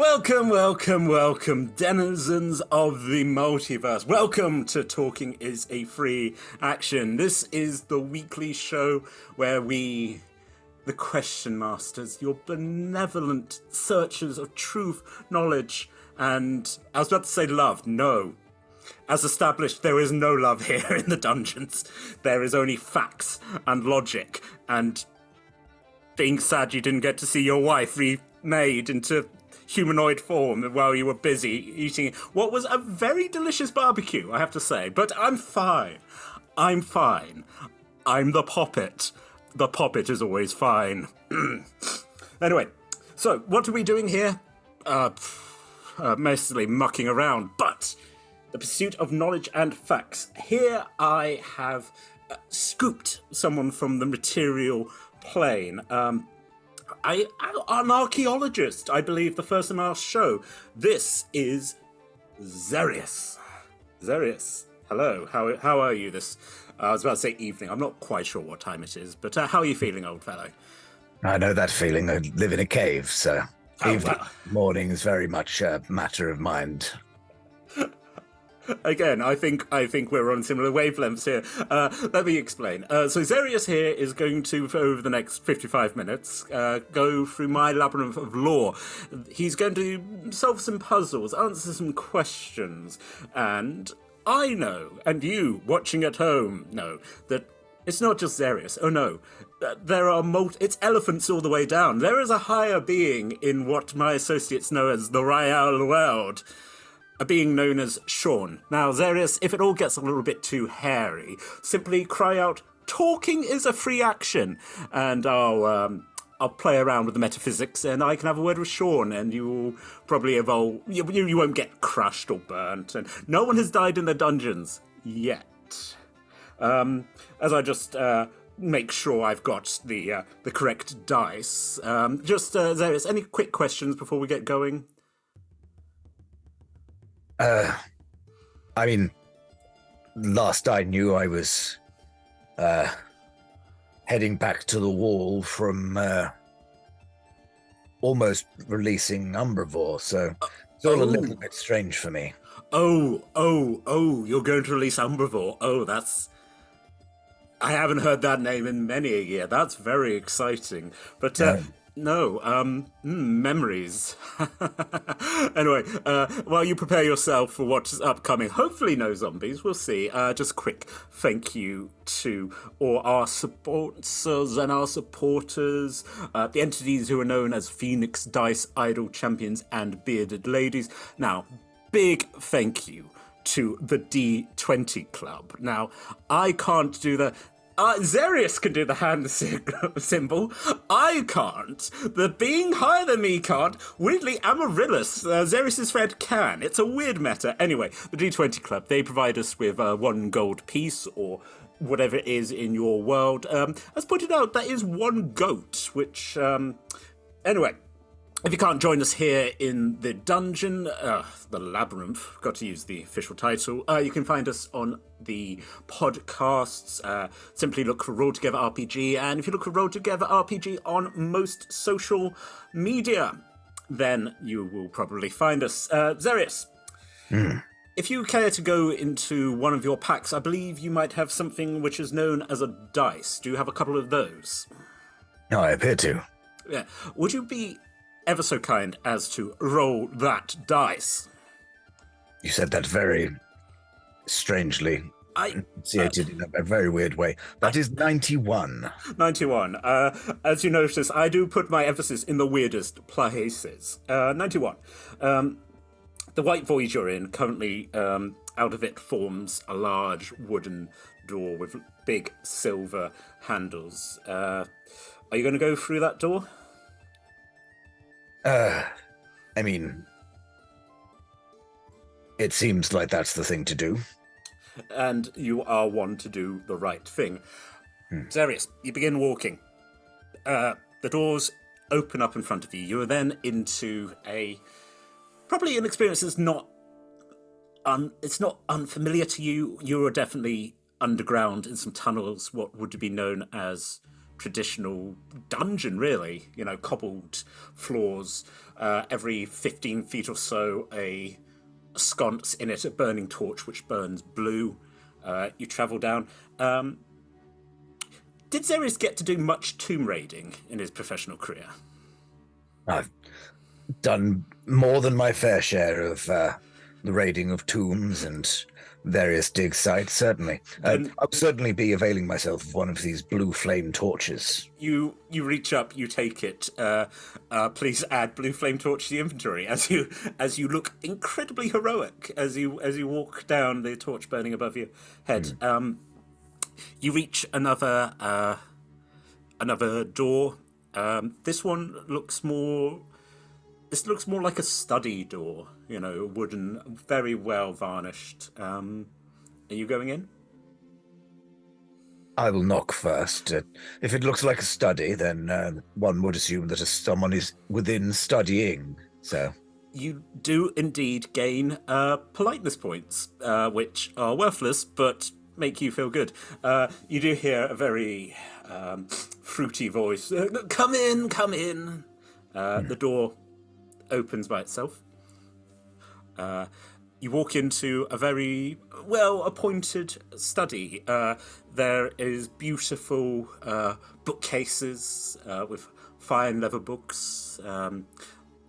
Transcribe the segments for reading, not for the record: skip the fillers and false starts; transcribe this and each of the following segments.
Welcome, welcome, welcome, denizens of the multiverse. Welcome to Talking is a Free Action. This is the weekly show where we, the Question Masters, your benevolent searchers of truth, knowledge, and I was about to say love. No. As established, there is no love here in the dungeons. There is only facts and logic and being sad you didn't get to see your wife remade into humanoid form while you were busy eating what was a very delicious barbecue, I have to say. But I'm fine. I'm fine. I'm the Poppet. The Poppet is always fine. Anyway, so what are we doing here? Mostly mucking around, but the pursuit of knowledge and facts. Here I have scooped someone from the material plane. I'm an archaeologist, I believe, the first in our show. This is Xerius. Xerius, hello. How are you this? I was about to say evening. I'm not quite sure what time it is, but how are you feeling, old fellow? I know that feeling. I live in a cave, so evening, morning is very much a matter of mind. Again, I think we're on similar wavelengths here. Let me explain. So Xerius here is going to, for over the next 55 minutes, go through my labyrinth of lore. He's going to solve some puzzles, answer some questions, and I know, and you, watching at home, know, that it's not just Xerius. Oh no, there are it's elephants all the way down. There is a higher being in what my associates know as the Royal World. A being known as Sean. Now, Xerius, if it all gets a little bit too hairy, simply cry out, "Talking is a free action," and I'll play around with the metaphysics, and I can have a word with Sean, and you will probably evolve. You won't get crushed or burnt, and no one has died in the dungeons yet. As I just make sure I've got the correct dice. Xerius, any quick questions before we get going? I mean, last I knew, I was heading back to the wall from almost releasing Umbrivore, so it's all a little bit strange for me. Oh, you're going to release Umbrivore. Oh, I haven't heard that name in many a year. That's very exciting. But memories. Anyway, while you prepare yourself for what's upcoming, hopefully no zombies, we'll see. Just a quick thank you to all our sponsors and our supporters, the entities who are known as Phoenix Dice, Idol Champions, and Bearded Ladies. Now, big thank you to the D20 Club. Now, I can't do the... Xerius can do the hand symbol. I can't. The being higher than me can't. Weirdly, Amaryllis, Xerius' friend, can. It's a weird meta. Anyway, the D20 Club, they provide us with 1 gold piece or whatever it is in your world. As pointed out, that is 1 goat, which... Anyway, if you can't join us here in the dungeon, the labyrinth, got to use the official title, you can find us on the podcasts. Simply look for Roll Together RPG, and if you look for Roll Together RPG on most social media, then you will probably find us. Xerius, if you care to go into one of your packs, I believe you might have something which is known as a dice. Do you have a couple of those? No, I appear to. Yeah. Would you be ever so kind as to roll that dice? You said that very strangely enunciated in a very weird way. That is 91. 91. As you notice, I do put my emphasis in the weirdest places. 91. The white void you're in, currently out of it forms a large wooden door with big silver handles. Are you going to go through that door? I mean, it seems like that's the thing to do. And you are one to do the right thing. Xerius, you begin walking. The doors open up in front of you. You are then into probably an experience that's not unfamiliar to you. You are definitely underground in some tunnels, what would be known as traditional dungeon, really. You know, cobbled floors, every 15 feet or so, a sconce in it, a burning torch which burns blue. You travel down. Did Xerius get to do much tomb raiding in his professional career? I've done more than my fair share of the raiding of tombs and various dig sites, certainly. I'll certainly be availing myself of one of these blue flame torches. You reach up, you take it. Please add blue flame torch to the inventory as you look incredibly heroic as you walk down, the torch burning above your head. You reach another door. This one looks more. This looks more like a study door, you know, wooden, very well varnished. Are you going in? I will knock first. If it looks like a study, then one would assume that someone is within studying. So you do indeed gain politeness points, which are worthless but make you feel good. You do hear a very fruity voice. Come in, come in. The door opens by itself. You walk into a very well-appointed study. There is beautiful bookcases with fine leather books,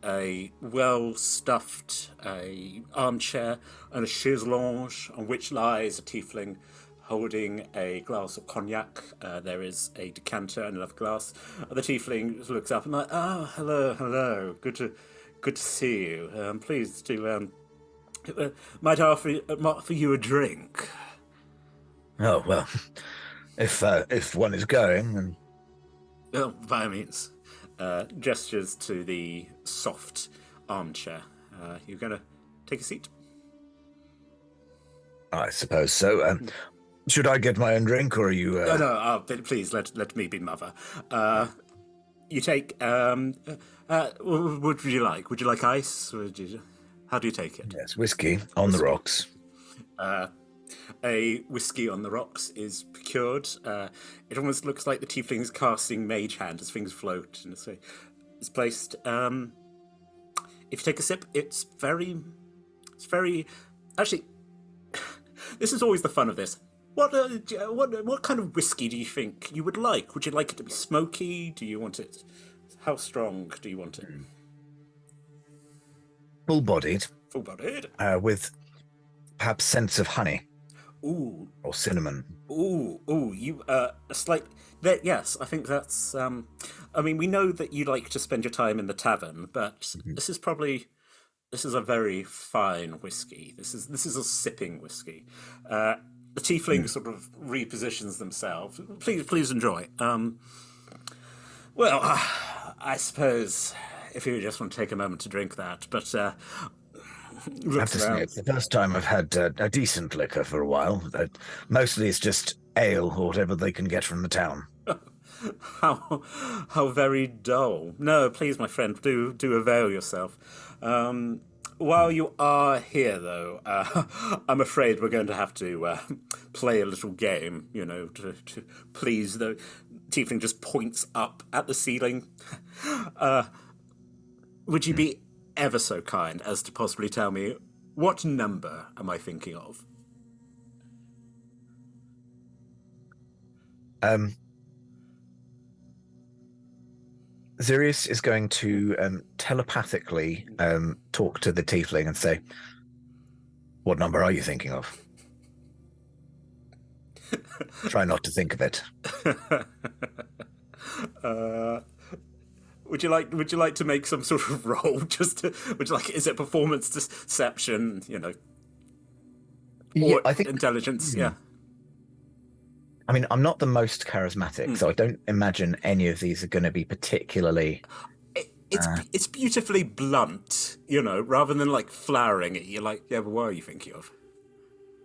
a well-stuffed armchair, and a chaise lounge on which lies a tiefling holding a glass of cognac. There is a decanter and another glass. The tiefling looks up and like, "Oh, hello, good to see you. Please do might offer you a drink." Oh well, if one is going, then well, by all means. Gestures to the soft armchair. You're gonna take a seat? I suppose so. Should I get my own drink, or are you? No. Please let me be mother. You take. What would you like? Would you like ice? How do you take it? Yes, whiskey on the rocks. A whiskey on the rocks is procured. It almost looks like the tiefling is casting mage hand as things float, and it's placed. If you take a sip, it's very. Actually, this is always the fun of this. What kind of whiskey do you think you would like? Would you like it to be smoky? Do you want it? How strong do you want it? Full-bodied. Full-bodied. With perhaps scents of honey. Ooh. Or cinnamon. Ooh. You a slight. Yes, I think that's. I mean, we know that you like to spend your time in the tavern, but this is a very fine whiskey. This is a sipping whiskey. The tiefling sort of repositions themselves. Please enjoy. Well, I suppose if you just want to take a moment to drink that, but I have to say, it's the first time I've had a decent liquor for a while. Mostly it's just ale or whatever they can get from the town. How very dull. No, please, my friend, do avail yourself. While you are here, though, I'm afraid we're going to have to play a little game, you know, to please. The tiefling just points up at the ceiling. Would you be ever so kind as to possibly tell me what number am I thinking of? Xerius is going to telepathically talk to the tiefling and say, "What number are you thinking of?" Try not to think of it. Would you like to make some sort of roll? Is it performance deception? You know, or I think intelligence. Yeah. I mean, I'm not the most charismatic, so I don't imagine any of these are going to be particularly. It's beautifully blunt, you know, rather than like flowering it. You're like, yeah, but what are you thinking of?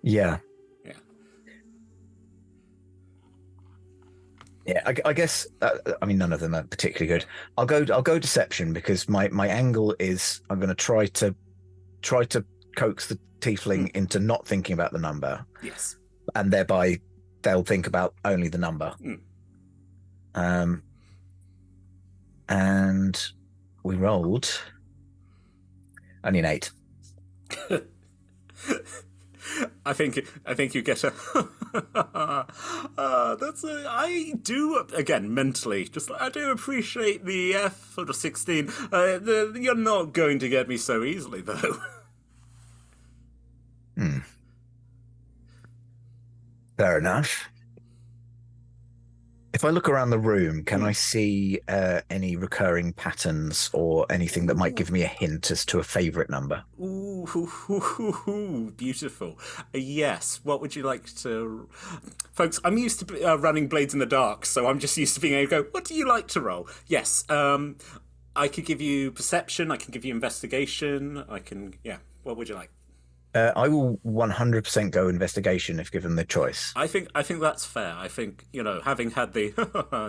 Yeah. Yeah. Yeah, I guess. I mean, none of them are particularly good. I'll go deception because my angle is I'm going to try to coax the tiefling into not thinking about the number. Yes. And thereby they'll think about only the number. And we rolled only an 8. I think you get a. I do again mentally. Just I do appreciate the effort of 16. You're not going to get me so easily, though. Fair enough. If I look around the room, can I see any recurring patterns or anything that might give me a hint as to a favorite number? Ooh, beautiful. Yes. What would you like to, folks? I'm used to running Blades in the Dark, so I'm just used to being able to go. What do you like to roll? Yes. I could give you perception. I can give you investigation. I can. Yeah. What would you like? I will 100% go investigation if given the choice. I think that's fair. I think having had the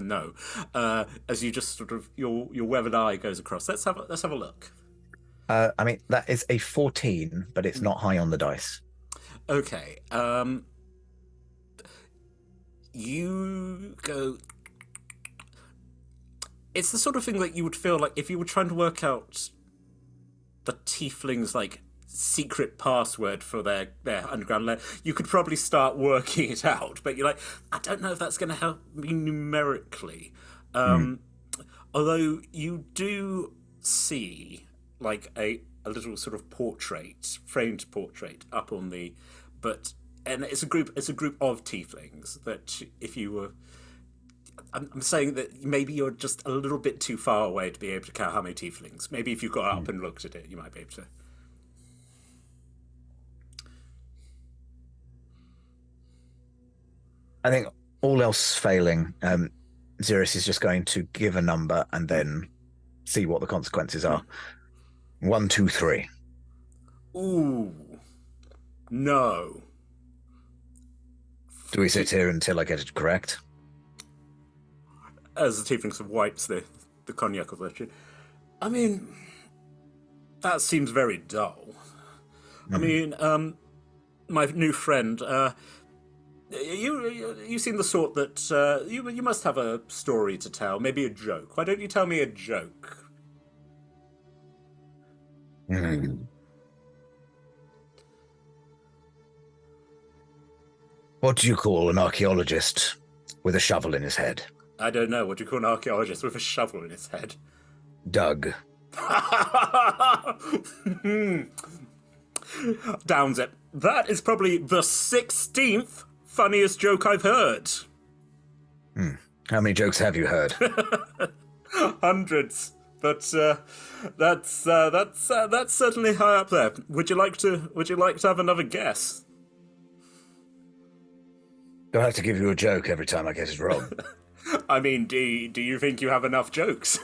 no, as you just sort of your weathered eye goes across. Let's have a look. I mean that is a 14, but it's not high on the dice. Okay. You go. It's the sort of thing that you would feel like if you were trying to work out the tieflings like secret password for their underground lair, you could probably start working it out, but you're like, I don't know if that's going to help me numerically. Although you do see like a little sort of framed portrait up on the, and it's a group of tieflings that if you were, I'm saying that maybe you're just a little bit too far away to be able to count how many tieflings. Maybe if you got up and looked at it, you might be able to. I think all else failing, Xerius is just going to give a number and then see what the consequences are. 1, 2, 3. Ooh. No. Do we sit here until I get it correct? As the tiefling sort of wipes the cognac of that. I mean, that seems very dull. I mean, my new friend, you seem the sort that you must have a story to tell, maybe a joke. Why don't you tell me a joke? What do you call an archaeologist with a shovel in his head? I don't know. What do you call an archaeologist with a shovel in his head? Doug. Downs it. That is probably the 16th funniest joke I've heard. How many jokes have you heard? Hundreds. But that's certainly high up there. Would you like to have another guess? Do I have to give you a joke every time I get it wrong? I mean, do you think you have enough jokes?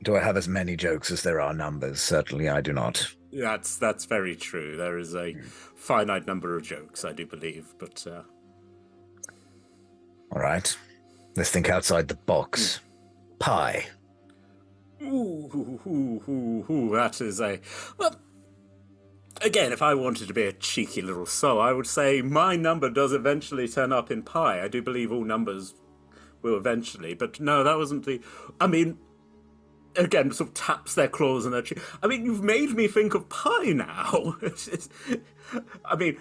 Do I have as many jokes as there are numbers? Certainly I do not. That's very true. There is a finite number of jokes, I do believe, but... All right. Let's think outside the box. Pie. Ooh, that is a... Well, again, if I wanted to be a cheeky little soul, I would say my number does eventually turn up in pie. I do believe all numbers will eventually, but no, that wasn't the... I mean... Again, sort of taps their claws in their cheek. I mean, you've made me think of pie now. I mean,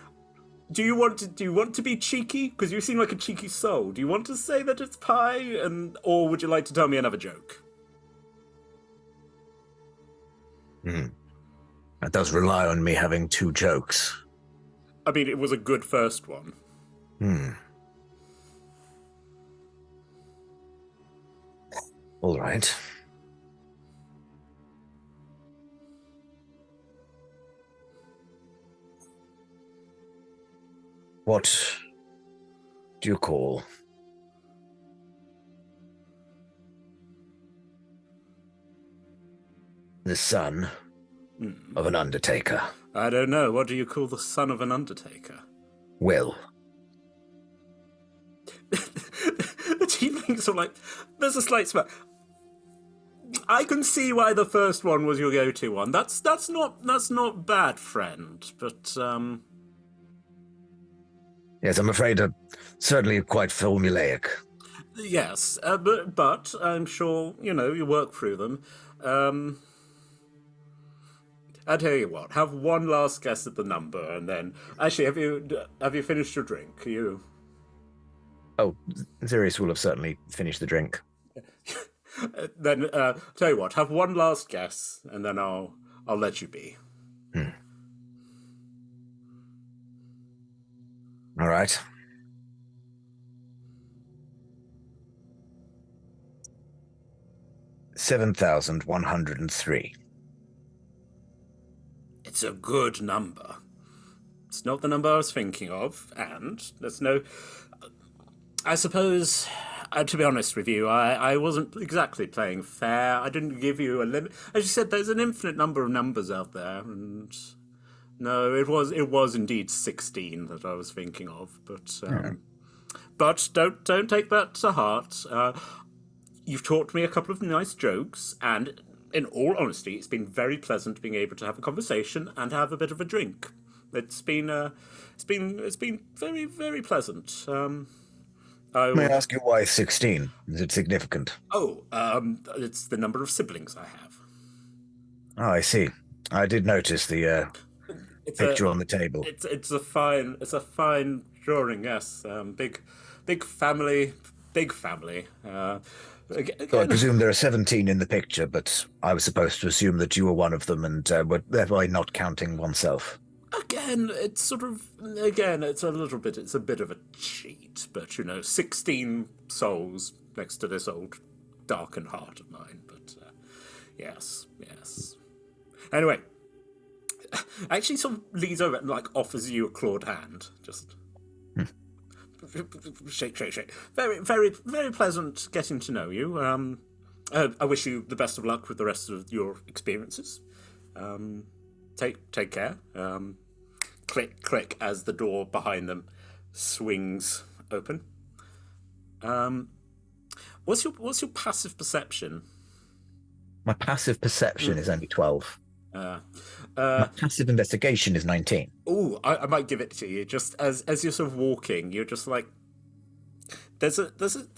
do you want to be cheeky? Because you seem like a cheeky soul. Do you want to say that it's pie, or would you like to tell me another joke? That does rely on me having 2 jokes. I mean, it was a good first one. All right. What do you call the son of an undertaker? I don't know. What do you call the son of an undertaker? Will. The tieflings are like, there's a slight spark. I can see why the first one was your go-to one. That's not bad, friend. But Yes, I'm afraid certainly quite formulaic. Yes, but I'm sure, you work through them. Um, I'll tell you what, have one last guess at the number, and then... Actually, have you finished your drink? Oh, Xerius will have certainly finished the drink. Then, tell you what, have one last guess, and then I'll let you be. Hmm. All right. 7,103. It's a good number. It's not the number I was thinking of, and there's no... I suppose, to be honest with you, I wasn't exactly playing fair. I didn't give you a limit. As you said, there's an infinite number of numbers out there, and no, it was indeed 16 that I was thinking of, but don't take that to heart. You've taught me a couple of nice jokes, and in all honesty, it's been very pleasant being able to have a conversation and have a bit of a drink. It's been very, very pleasant. May I ask you why 16? Is it significant? It's the number of siblings I have. Oh, I see. I did notice the picture on the table. It's a fine drawing. Yes, big family, big family. Again, So I presume there are 17 in the picture, but I was supposed to assume that you were one of them, and were thereby not counting oneself. it's a bit of a cheat, but 16 souls next to this old darkened heart of mine. But yes. Anyway, actually, sort of leans over and offers you a clawed hand. Just shake. Very, very, very pleasant getting to know you. I wish you the best of luck with the rest of your experiences. Take care. Click as the door behind them swings open. What's your passive perception? My passive perception is only 12. My passive investigation is 19. Oh, I might give it to you. Just as you're sort of walking, you're just like there's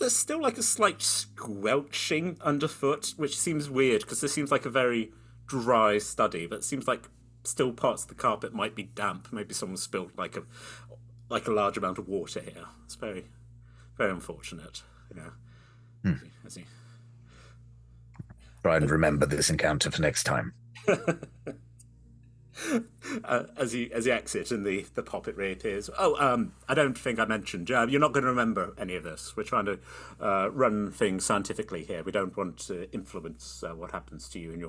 still a slight squelching underfoot, which seems weird because this seems like a very dry study, but it seems like still parts of the carpet might be damp. Maybe someone spilled like a large amount of water here. It's very, very unfortunate. Yeah. As he Try and remember this encounter for next time. as you exit and the Poppet reappears. I don't think I mentioned. You're not going to remember any of this. We're trying to run things scientifically here. We don't want to influence what happens to you in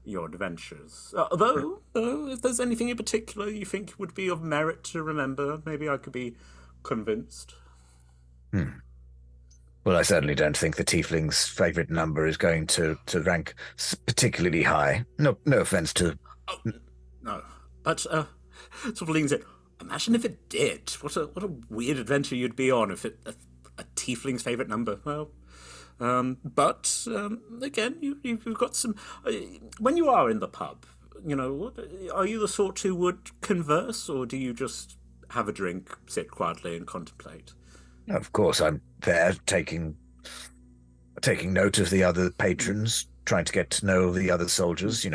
your adventures. Although, if there's anything in particular you think would be of merit to remember, maybe I could be convinced. Well, I certainly don't think the tiefling's favourite number is going to rank particularly high. No offence to... No, but sort of leans in. Imagine if it did. What a weird adventure you'd be on if a tiefling's favourite number. Well, but again, you've got some. When you are in the pub, are you the sort who would converse, or do you just have a drink, sit quietly, and contemplate? Of course, I'm there taking note of the other patrons, trying to get to know the other soldiers.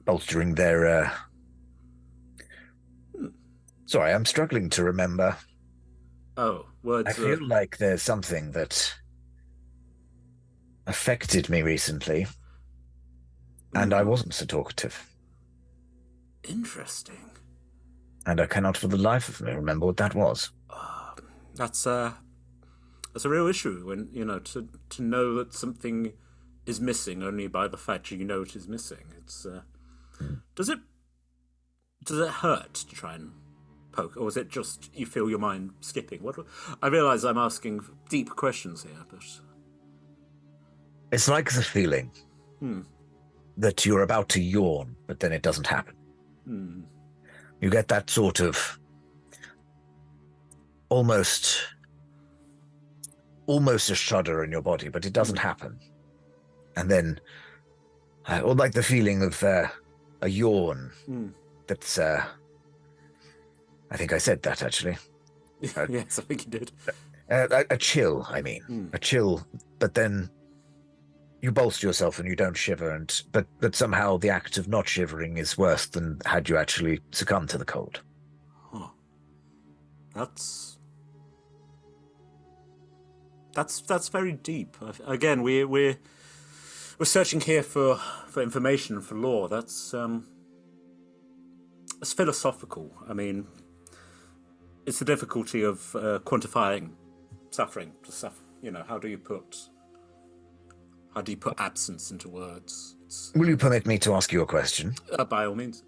Bolstering their. Sorry, I'm struggling to remember. Oh, words. I feel like there's something that affected me recently, and I wasn't so talkative. Interesting. And I cannot for the life of me remember what that was. That's a real issue when to know that something is missing only by the fact you know it is missing. It's does it hurt to try and poke, or is it just you feel your mind skipping? I realise I'm asking deep questions here, but it's like the feeling that you're about to yawn, but then it doesn't happen. You get that sort of almost a shudder in your body, but it doesn't happen. And then, or like the feeling of a yawn. That's, I think I said that actually. Yes, I think you did. A chill, I mean, a chill, but then you bolster yourself and you don't shiver, and but somehow the act of not shivering is worse than had you actually succumbed to the cold. Huh. That's that's very deep. Again, we're searching here for information, for lore. That's philosophical. I mean, it's the difficulty of quantifying suffering. To suffer, how do you put absence into words? Will you permit me to ask you a question? By all means.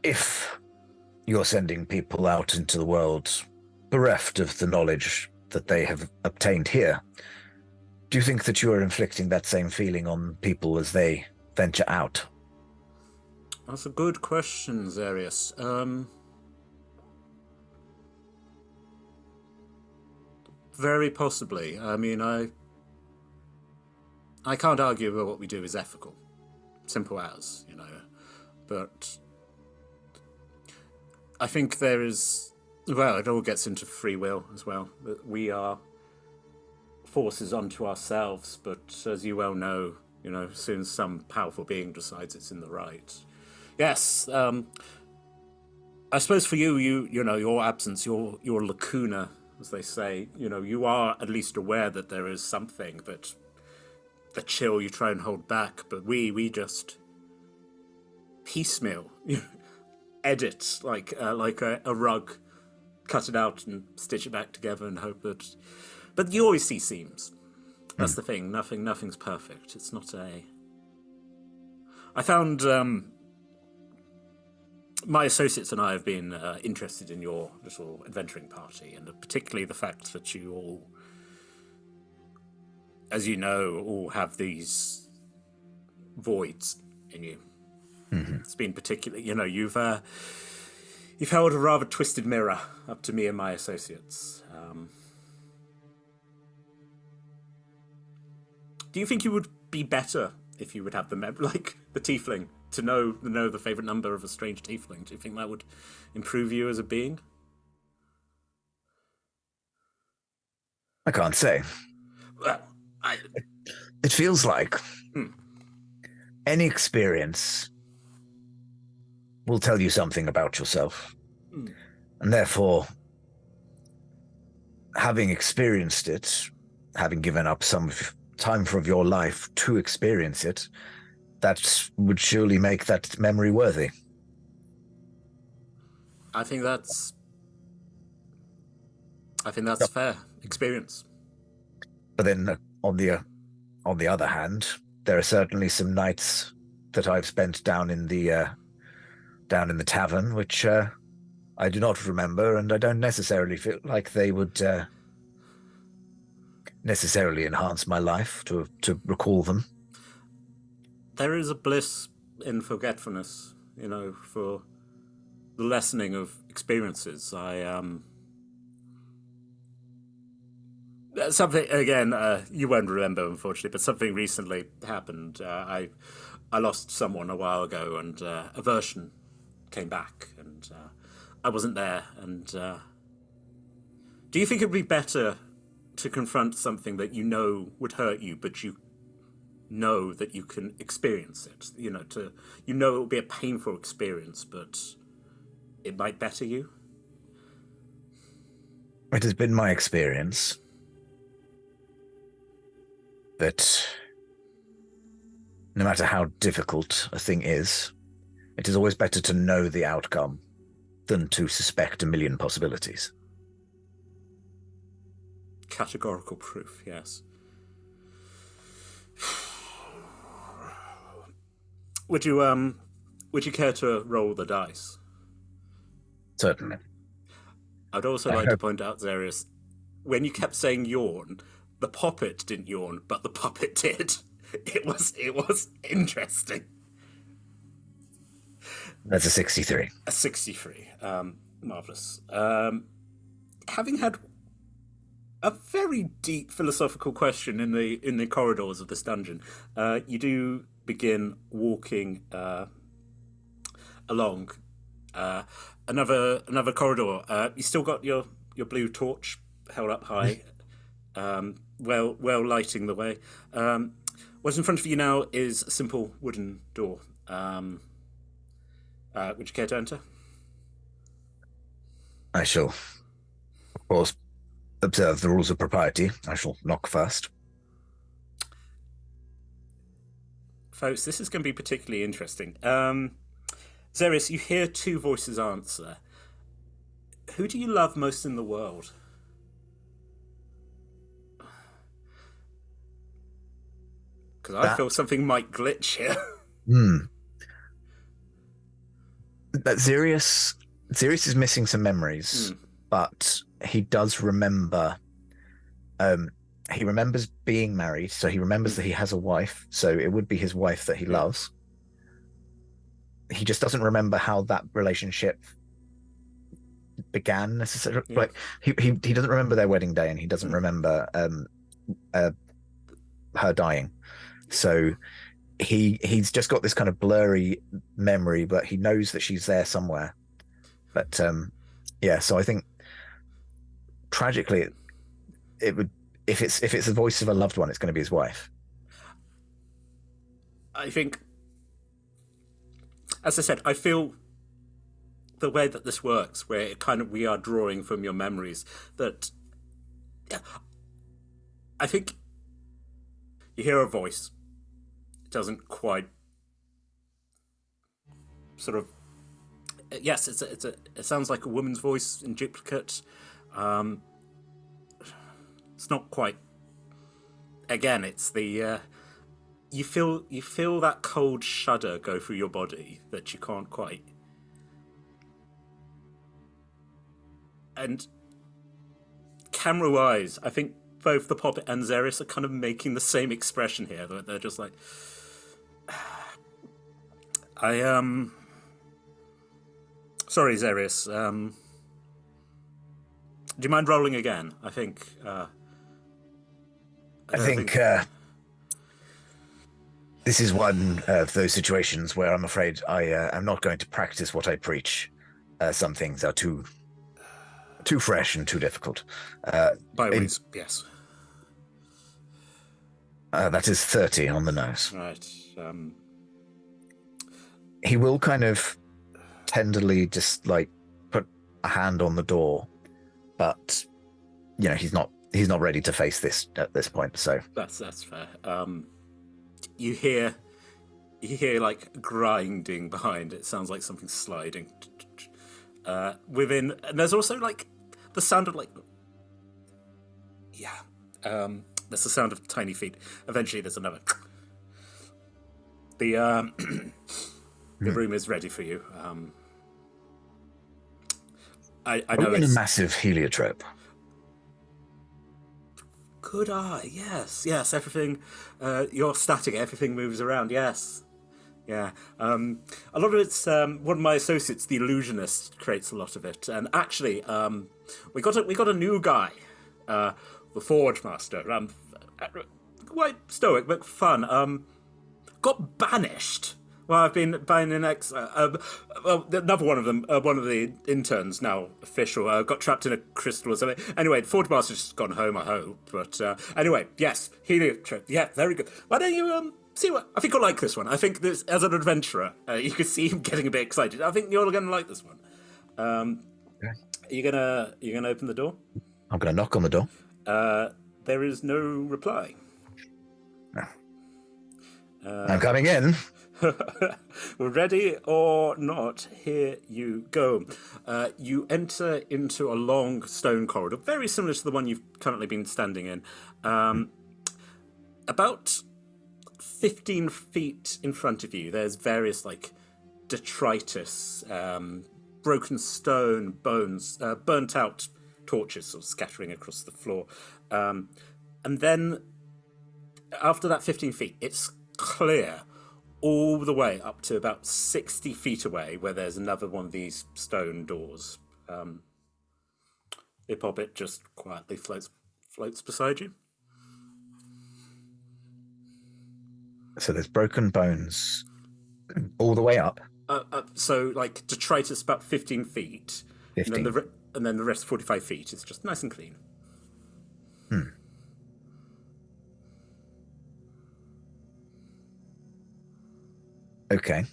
If you're sending people out into the world bereft of the knowledge that they have obtained here, do you think that you are inflicting that same feeling on people as they venture out? That's a good question, Xerius. Very possibly. I mean, I can't argue that what we do is ethical. Simple as, But I think there is... Well, it all gets into free will as well. We are forces unto ourselves, but as you well know, as soon as some powerful being decides it's in the right. Yes, I suppose for you, your absence, your lacuna, as they say, you are at least aware that there is something that the chill you try and hold back, but we just piecemeal, edit like a rug, cut it out and stitch it back together and hope that. But you always see seams. That's the thing. Nothing's perfect. It's not a. I found my associates and I have been interested in your little adventuring party, and particularly the fact that you all, as you know, all have these voids in you. Mm-hmm. It's been particularly, you've held a rather twisted mirror up to me and my associates. Do you think you would be better if you would have like the tiefling, to know the favorite number of a strange tiefling? Do you think that would improve you as a being? I can't say. Well, It feels like any experience will tell you something about yourself. And therefore, having experienced it, having given up some time of your life to experience it, that would surely make that memory worthy. I think that's fair experience. But then on the other hand, there are certainly some nights that I've spent down in the tavern which I do not remember, and I don't necessarily feel like they would necessarily enhance my life to recall them. There is a bliss in forgetfulness, for the lessening of experiences. Something again, you won't remember, unfortunately, but something recently happened. I lost someone a while ago, and a version came back, and I wasn't there. And do you think it would be better to confront something that would hurt you, but you know that you can experience it? It will be a painful experience, but it might better you? It has been my experience that no matter how difficult a thing is, it is always better to know the outcome than to suspect a million possibilities. Categorical proof, yes. Would you care to roll the dice? Certainly. I'd also like to point out, Xerius, when you kept saying yawn, the Poppet didn't yawn, but the puppet did. It was interesting. That's a 63. A 63. Marvellous. Having had a very deep philosophical question in the corridors of this dungeon, you do begin walking along, Another corridor. You still got your blue torch held up high, well lighting the way. What's in front of you now is a simple wooden door. Would you care to enter? I shall, of course, observe the rules of propriety. I shall knock first. Folks, this is going to be particularly interesting. Xerius, you hear two voices answer. Who do you love most in the world? Because I feel something might glitch here. That Xerius is missing some memories, but he does remember. He remembers being married, so he remembers that he has a wife. So it would be his wife that he loves. He just doesn't remember how that relationship began necessarily. Yeah. Like he doesn't remember their wedding day, and he doesn't remember her dying. So he's just got this kind of blurry memory, but he knows that she's there somewhere. But yeah, so I think tragically it would, if it's the voice of a loved one, it's going to be his wife. I think, as I said, I feel the way that this works, where it kind of, we are drawing from your memories, that I think you hear a voice. It doesn't quite sort of, yes, it sounds like a woman's voice in duplicate. It's not quite. Again, it's the you feel that cold shudder go through your body that you can't quite. And camera-wise, I think both the Poppet and Xerius are kind of making the same expression here. They're just like, sorry, Xerius. Do you mind rolling again? I think. I think this is one of those situations where I'm afraid I'm not going to practice what I preach. Some things are too fresh and too difficult. By ways, yes. That is 30 on the nose. Right. He will kind of tenderly just like put a hand on the door, but you know he's not ready to face this at this point. So that's fair. You hear like grinding behind. It sounds like something sliding within, and there's also like the sound of like there's the sound of tiny feet. Eventually there's another. The room is ready for you. I know it's a massive heliotrope. Good eye, yes. Everything, you're static. Everything moves around. Yes, yeah. A lot of it's one of my associates, the illusionist, creates a lot of it. And actually, we got a new guy, the Forge Master. Quite stoic but fun. Got banished. Well, I've been buying an another one of them, one of the interns now official, got trapped in a crystal or something. Anyway, the Forge Master's just gone home, I hope. But anyway, yes, heliotrope. Yeah, very good. Why don't you see what? I think you'll like this one. I think this, as an adventurer, you could see him getting a bit excited. I think you're going to like this one. Okay. Are you gonna open the door? I'm going to knock on the door. There is no reply. I'm coming in. Ready or not, here you go. You enter into a long stone corridor, very similar to the one you've currently been standing in. About 15 feet in front of you, there's various like detritus, broken stone, bones, burnt out torches sort of scattering across the floor. And then after that 15 feet, it's clear all the way up to about 60 feet away, where there's another one of these stone doors. The Poppet just quietly floats beside you. So there's broken bones all the way up. So like detritus about 15 feet. 15. And then the rest 45 feet. It's just nice and clean. Okay.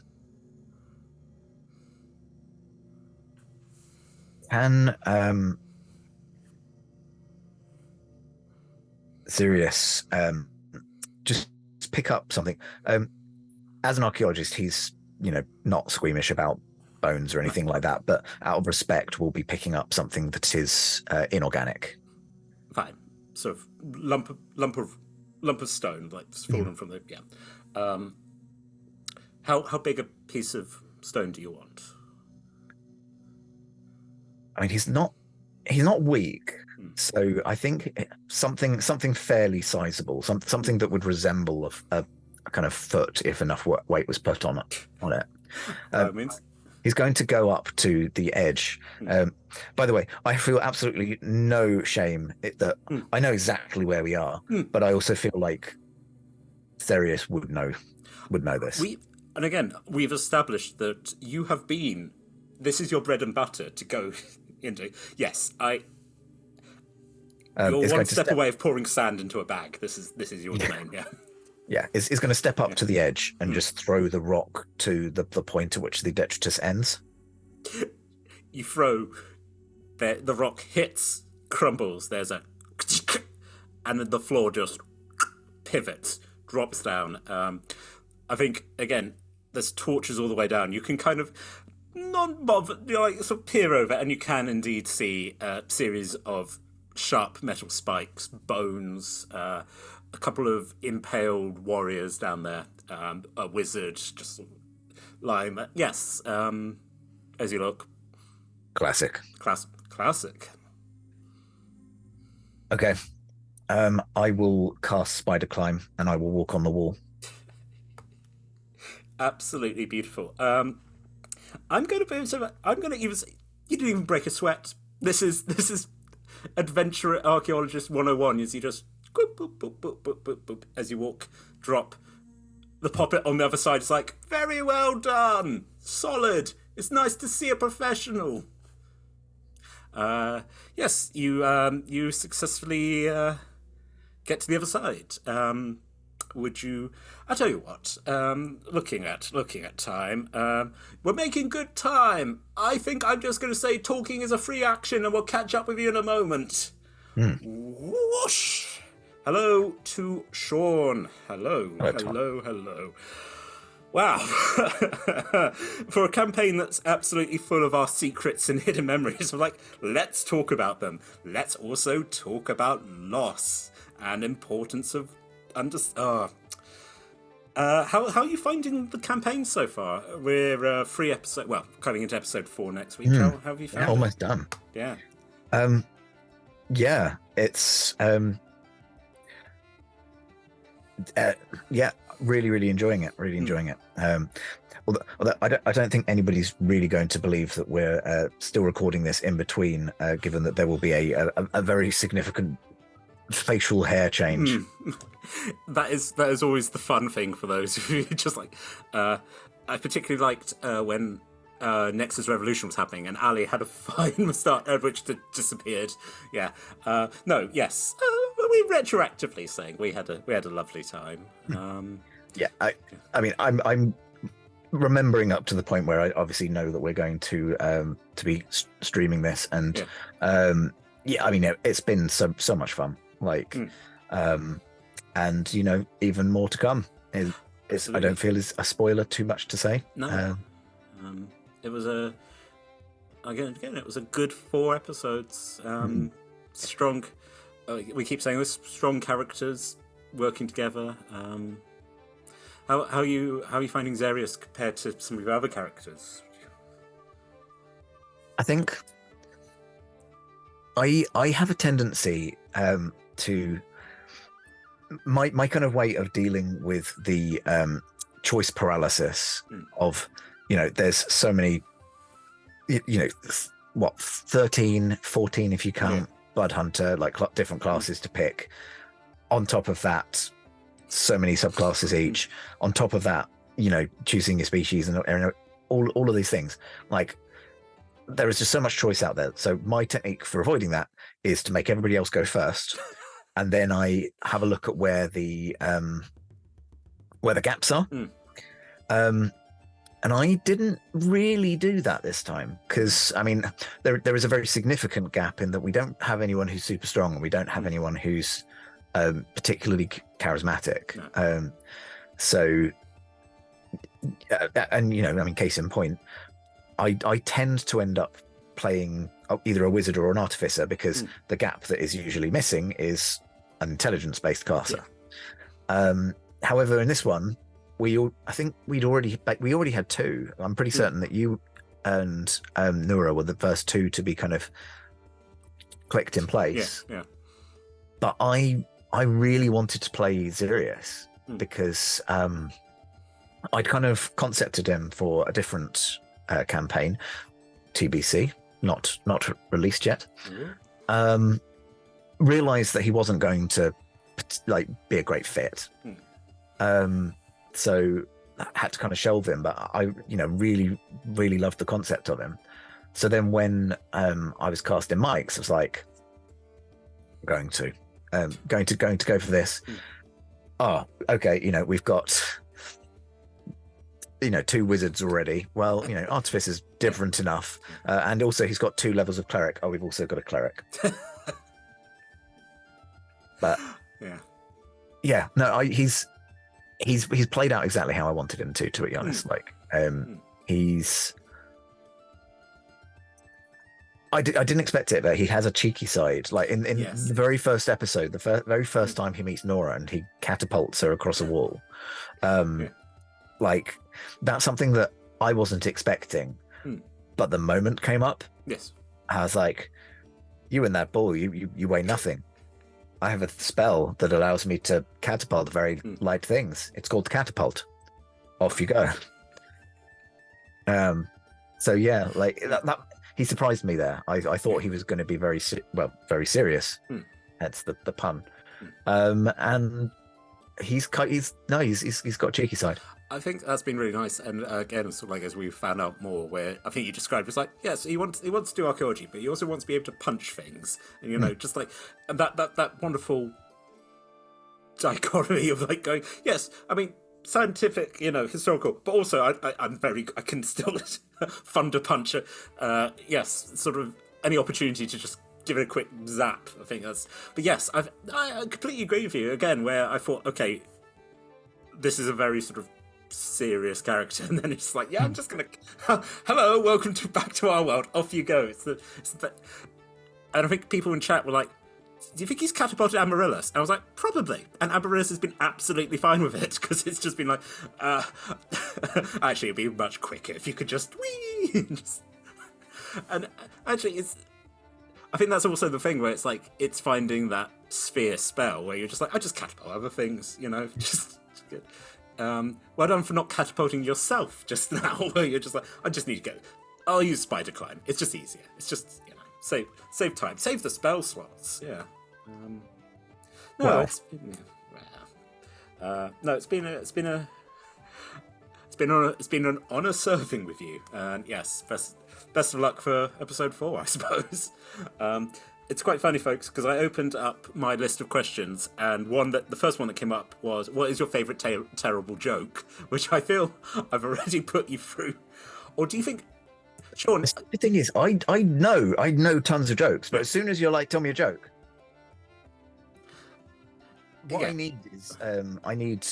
Can Xerius just pick up something? As an archaeologist, he's not squeamish about bones or anything like that, but out of respect, we'll be picking up something that is inorganic. Fine. Sort of lump of stone, like fallen from the How big a piece of stone do you want? I mean, he's not weak, so I think something fairly sizable, something that would resemble a kind of foot if enough weight was put on it. Means He's going to go up to the edge. By the way, I feel absolutely no shame that I know exactly where we are, but I also feel like Xerius would know this. And again, we've established that you have been. This is your bread and butter to go into. Yes, you're one step away of pouring sand into a bag. This is your domain. Yeah. Yeah, is going to step up to the edge and just throw the rock to the point at which the detritus ends. You throw, the rock hits, crumbles. There's a, and then the floor just pivots, drops down. I think again, there's torches all the way down. You can kind of non-bothered, sort of peer over, and you can indeed see a series of sharp metal spikes, bones. A couple of impaled warriors down there, a wizard just lying there. Yes, as you look. Classic. Classic. Okay. I will cast Spider Climb and I will walk on the wall. Absolutely beautiful. I'm going to even say, you didn't even break a sweat. This is Adventurer Archaeologist 101, as you just boop, boop, boop, boop, boop, boop, boop, as you walk, drop. The Poppet on the other side is like, very well done, solid. It's nice to see a professional. Yes, you successfully get to the other side. Would you? I tell you what. Looking at time, we're making good time. I think I'm just going to say talking is a free action, and we'll catch up with you in a moment. Whoosh. Hello to Sean. Hello. Wow. For a campaign that's absolutely full of our secrets and hidden memories, I'm like, let's talk about them. Let's also talk about loss and importance of how are you finding the campaign so far? We're 3 episodes, well, coming into episode 4 next week. How have you found it? Almost done. Yeah. Yeah, it's really enjoying it. Although I don't think anybody's really going to believe that we're still recording this in between, given that there will be a very significant facial hair change. That is always the fun thing for those who just like. I particularly liked when Nexus Revolution was happening, and Ali had a fine moustache, which disappeared. Yeah. Yes. We retroactively saying we had a lovely time. Yeah. I mean, I'm remembering up to the point where I obviously know that we're going to be streaming this, and I mean, it's been so much fun. Like, and even more to come. I don't feel is a spoiler too much to say. No. It was it was a good 4 episodes. Strong. We keep saying this. Strong characters working together. How are you finding Xerius compared to some of your other characters? I think I have a tendency to my kind of way of dealing with the choice paralysis of there's so many 13 14 if you count Blood Hunter, like different classes to pick. On top of that, so many subclasses each. On top of that, choosing your species and all of these things. Like, there is just so much choice out there. So my technique for avoiding that is to make everybody else go first, and then I have a look at where the gaps are. And I didn't really do that this time because, I mean, there is a very significant gap in that we don't have anyone who's super strong and we don't have anyone who's particularly charismatic. No. And, you know, I mean, case in point, I tend to end up playing either a wizard or an artificer because the gap that is usually missing is an intelligence-based caster. Yeah. However, in this one, I think we already had two. I'm pretty certain that you and Nura were the first two to be kind of clicked in place. Yeah. But I really wanted to play Xerius because I'd kind of concepted him for a different campaign, TBC, not released yet. Realized that he wasn't going to be a great fit. So I had to kind of shelve him, but I, you know, really, really loved the concept of him. So then when I was casting Mike's, I was like, going to go for this. Oh, okay. You know, we've got, you know, two wizards already. Well, you know, Artifice is different enough. And also he's got 2 levels of cleric. Oh, we've also got a cleric. But yeah, no, he's played out exactly how I wanted him to be honest. Like, I didn't expect it, but he has a cheeky side. Like in the very first episode, the very first time he meets Nora and he catapults her across a wall. Like, that's something that I wasn't expecting, but the moment came up. Yes, I was like, you and that ball, you weigh nothing. I have a spell that allows me to catapult very light things. It's called catapult. Off you go. So yeah, like that he surprised me there. I thought he was going to be very serious. That's the pun. And he's got a cheeky side. I think that's been really nice, and again, sort of like as we've found out more, where I think you described it's like, yes, he wants to do archaeology, but he also wants to be able to punch things, and you know, just like that wonderful dichotomy of like going, yes, I mean, scientific, you know, historical, but also I can still thunder punch it. Yes, sort of any opportunity to just give it a quick zap. I think that's. But yes, I completely agree with you again. Where I thought, okay, this is a very sort of serious character, and then it's like, yeah, I'm just gonna, hello, welcome back to our world. Off you go. It's the, and I think people in chat were like, do you think he's catapulted Amaryllis? And I was like, probably. And Amaryllis has been absolutely fine with it because it's just been like, actually, it'd be much quicker if you could just whee. And actually, I think that's also the thing where it's like, it's finding that sphere spell where you're just like, I just catapult other things, you know, just good. Well done for not catapulting yourself just now, where you're just like, I just need to go. I'll use spider climb. It's just easier. It's just, you know, save time, save the spell slots. Yeah. It's been an honor serving with you. And yes, best of luck for episode 4, I suppose. It's quite funny, folks, because I opened up my list of questions, and the first one that came up was, what is your favourite terrible joke? Which I feel I've already put you through. Or do you think, Sean? The thing is, I know tons of jokes, but as soon as you're like, tell me a joke, what I need is I need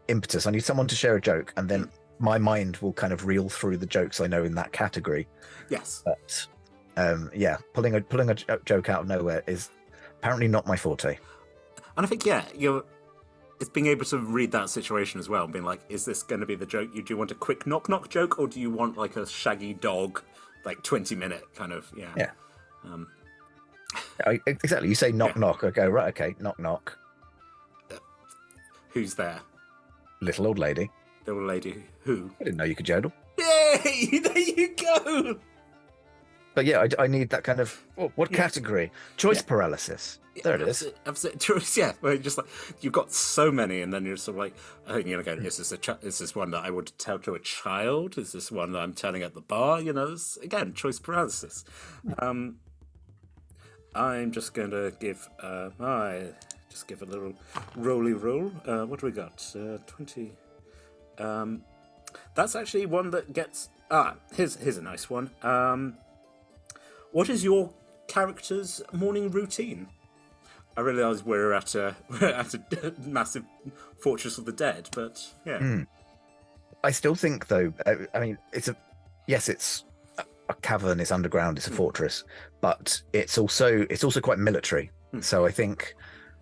impetus. I need someone to share a joke, and then my mind will kind of reel through the jokes I know in that category. Yes, but. Pulling a joke out of nowhere is apparently not my forte. And I think, it's being able to read that situation as well and being like, is this going to be the joke? Do you want a quick knock joke, or do you want like a shaggy dog, like 20-minute kind of, Yeah. Exactly. You say knock. I go, right, okay, knock. Who's there? Little old lady. Little lady who? I didn't know you could jodel. Yay! There you go! But yeah, I need that kind of what category? Choice paralysis. There it is. Absolutely. Yeah, where you're just like you've got so many, and then you're sort of like, going, is this one that I would tell to a child? Is this one that I'm telling at the bar? There's, again, choice paralysis. I'm just going to give give a little roly roll. What do we got? 20. That's actually one that gets. Here's a nice one. What is your character's morning routine? I realise we're at a massive Fortress of the Dead, but yeah. I still think, though. I mean, it's a cavern. It's underground. It's a fortress, but it's also quite military. So I think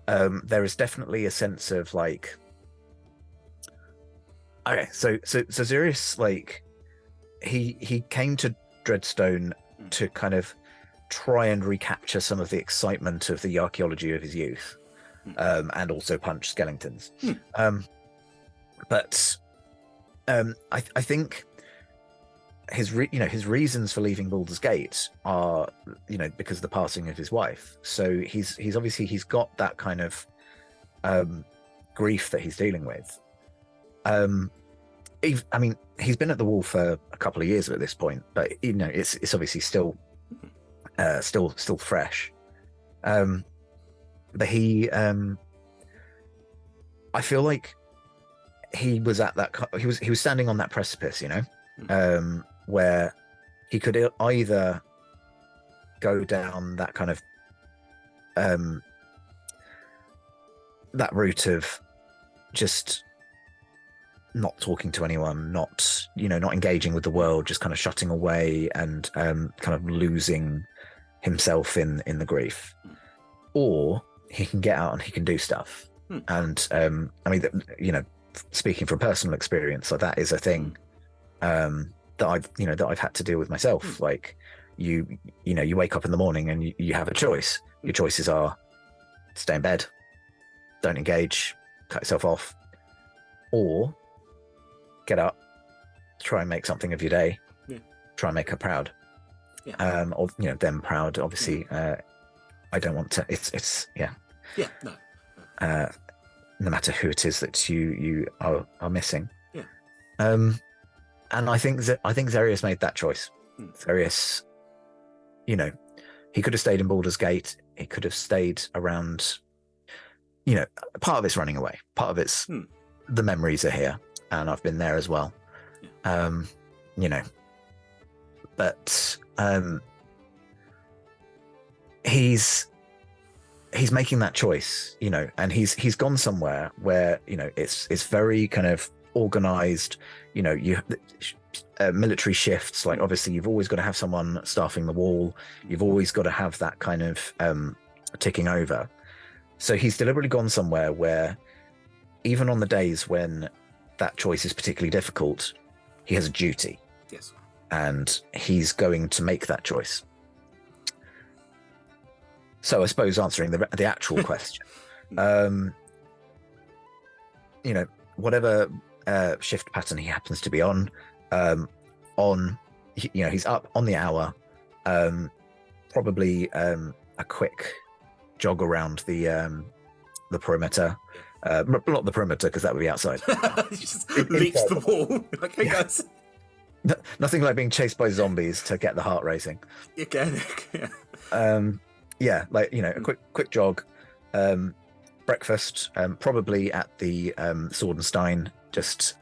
there is definitely a sense of like. Okay, so Xerius, like, he came to Dreadstone to kind of try and recapture some of the excitement of the archaeology of his youth, and also punch skeletons. But I think his reasons for leaving Baldur's Gate are because of the passing of his wife. So he's got that kind of grief that he's dealing with. He's been at the wall for a couple of years at this point, but it's obviously still fresh. But he, I feel like he was at that. He was standing on that precipice, where he could either go down that kind of that route of just not talking to anyone, not engaging with the world, just kind of shutting away and kind of losing himself in the grief, or he can get out and he can do stuff. And speaking from personal experience, like that is a thing that I've had to deal with myself. Like you wake up in the morning and you have a choice. Your choices are stay in bed, don't engage, cut yourself off, or get up, try and make something of your day, try and make her proud, or them proud. Obviously, I don't want to. It's no matter who it is that you are missing. And I think Xerius made that choice. Xerius, he could have stayed in Baldur's Gate. He could have stayed around. Part of it's running away. Part of it's the memories are here, and I've been there as well. But he's making that choice, and he's gone somewhere where it's very kind of organized. Military shifts, like obviously you've always got to have someone staffing the wall. You've always got to have that kind of ticking over. So he's deliberately gone somewhere where even on the days when that choice is particularly difficult, he has a duty. Yes. And he's going to make that choice. So I suppose answering the actual question, whatever shift pattern he happens to be on, he's up on the hour, probably a quick jog around the perimeter. Not the perimeter, because that would be outside. He just leaps the wall. Like, hey guys. Nothing like being chased by zombies to get the heart racing. Again, yeah. A quick jog, breakfast, probably at the Sword and Stein. Just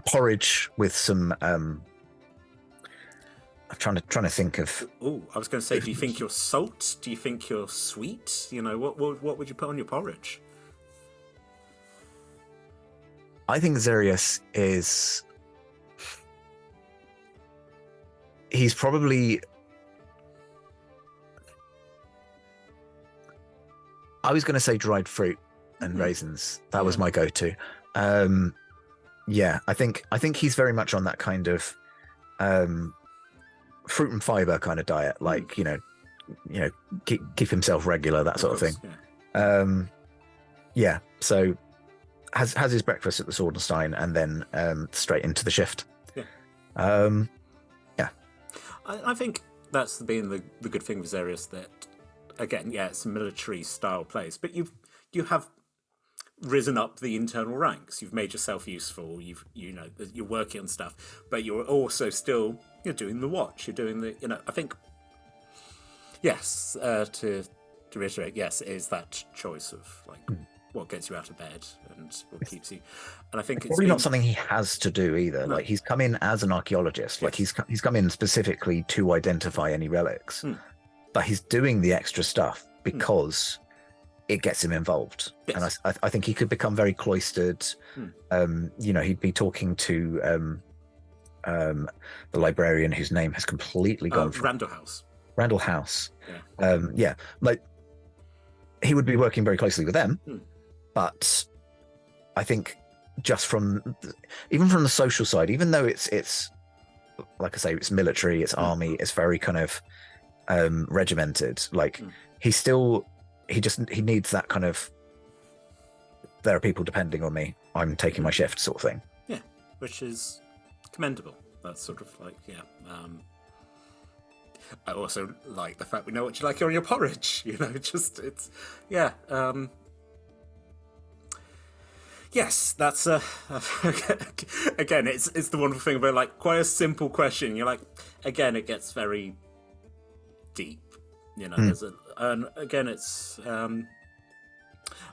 porridge with some. I'm trying to think of. Oh, I was going to say, do you think you're salt? Do you think you're sweet? What would you put on your porridge? I think Xerius is. He's probably. I was going to say dried fruit and raisins. That was my go-to. I think he's very much on that kind of fruit and fiber kind of diet, like keep himself regular, that sort of thing. So has his breakfast at the Swordenstein and then straight into the shift. I think that's been the good thing with Xerius, that again, yeah, it's a military style place, but you have risen up the internal ranks. You've made yourself useful. You're working on stuff, but you're also still doing the watch. You're doing the I think yes. To reiterate, yes, it is that choice of like what gets you out of bed and what keeps you. And I think it's probably not something he has to do either. No. Like he's come in as an archaeologist. Like he's come in specifically to identify any relics, but he's doing the extra stuff because it gets him involved. Yes. And I think he could become very cloistered. He'd be talking to the librarian whose name has completely gone from Randall House. Yeah. Like he would be working very closely with them, but I think just even from the social side, even though it's like I say, it's military, it's army, it's very kind of regimented. Like he needs that kind of, there are people depending on me, I'm taking my shift sort of thing. Yeah, which is commendable. That's sort of like, I also like the fact we know what you like on your porridge. Yes, that's again, it's the wonderful thing about like quite a simple question. You're like, again, it gets very deep. And again, it's I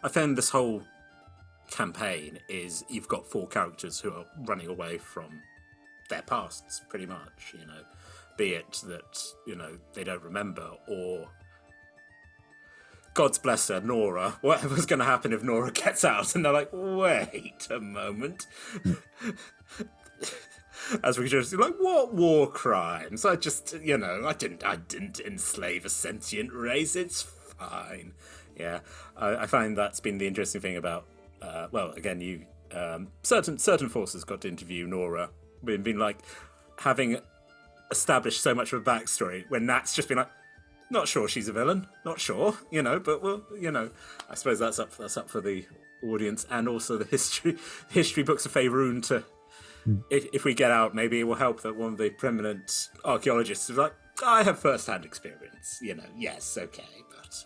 found this whole campaign is you've got 4 characters who are running away from their pasts, pretty much. Be it that they don't remember, or God's bless her, Nora. Whatever's going to happen if Nora gets out? And they're like, wait a moment. As we just like, what war crimes? I just, I didn't enslave a sentient race. It's fine. Yeah, I find that's been the interesting thing about. Again, certain forces got to interview Nora, been like having established so much of a backstory when Nat's just been like, not sure she's a villain, not sure, but well, I suppose that's up for the audience, and also the history books of Faerun to, if we get out, maybe it will help that one of the prominent archaeologists is like, I have first-hand experience, yes, okay, but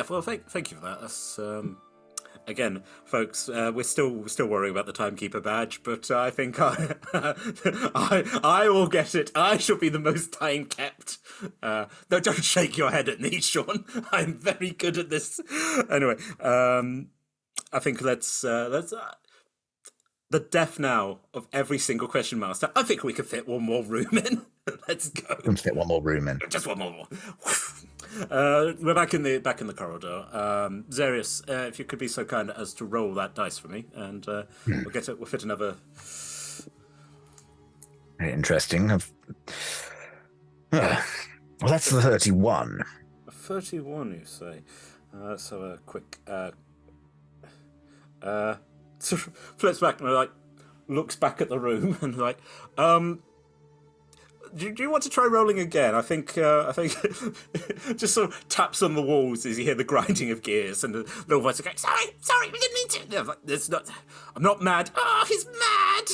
well, thank you for that. That's again, folks, we're still worrying about the Timekeeper badge, but I think I will get it. I shall be the most time kept. No, don't shake your head at me, Sean. I'm very good at this. Anyway, I think let's the death now of every single question master. I think we could fit one more room in. Let's go. Let's fit one more room in. Just one more. We're back in the corridor. Xerius, if you could be so kind as to roll that dice for me, and we'll fit another. Very interesting. Well, that's the 31. A 31, you say? Let's have a quick. Sort of flips back and like looks back at the room and like, do you want to try rolling again? I think just sort of taps on the walls as you hear the grinding of gears and the little voice going, sorry, we didn't mean to. Like, I'm not mad. Oh, he's mad.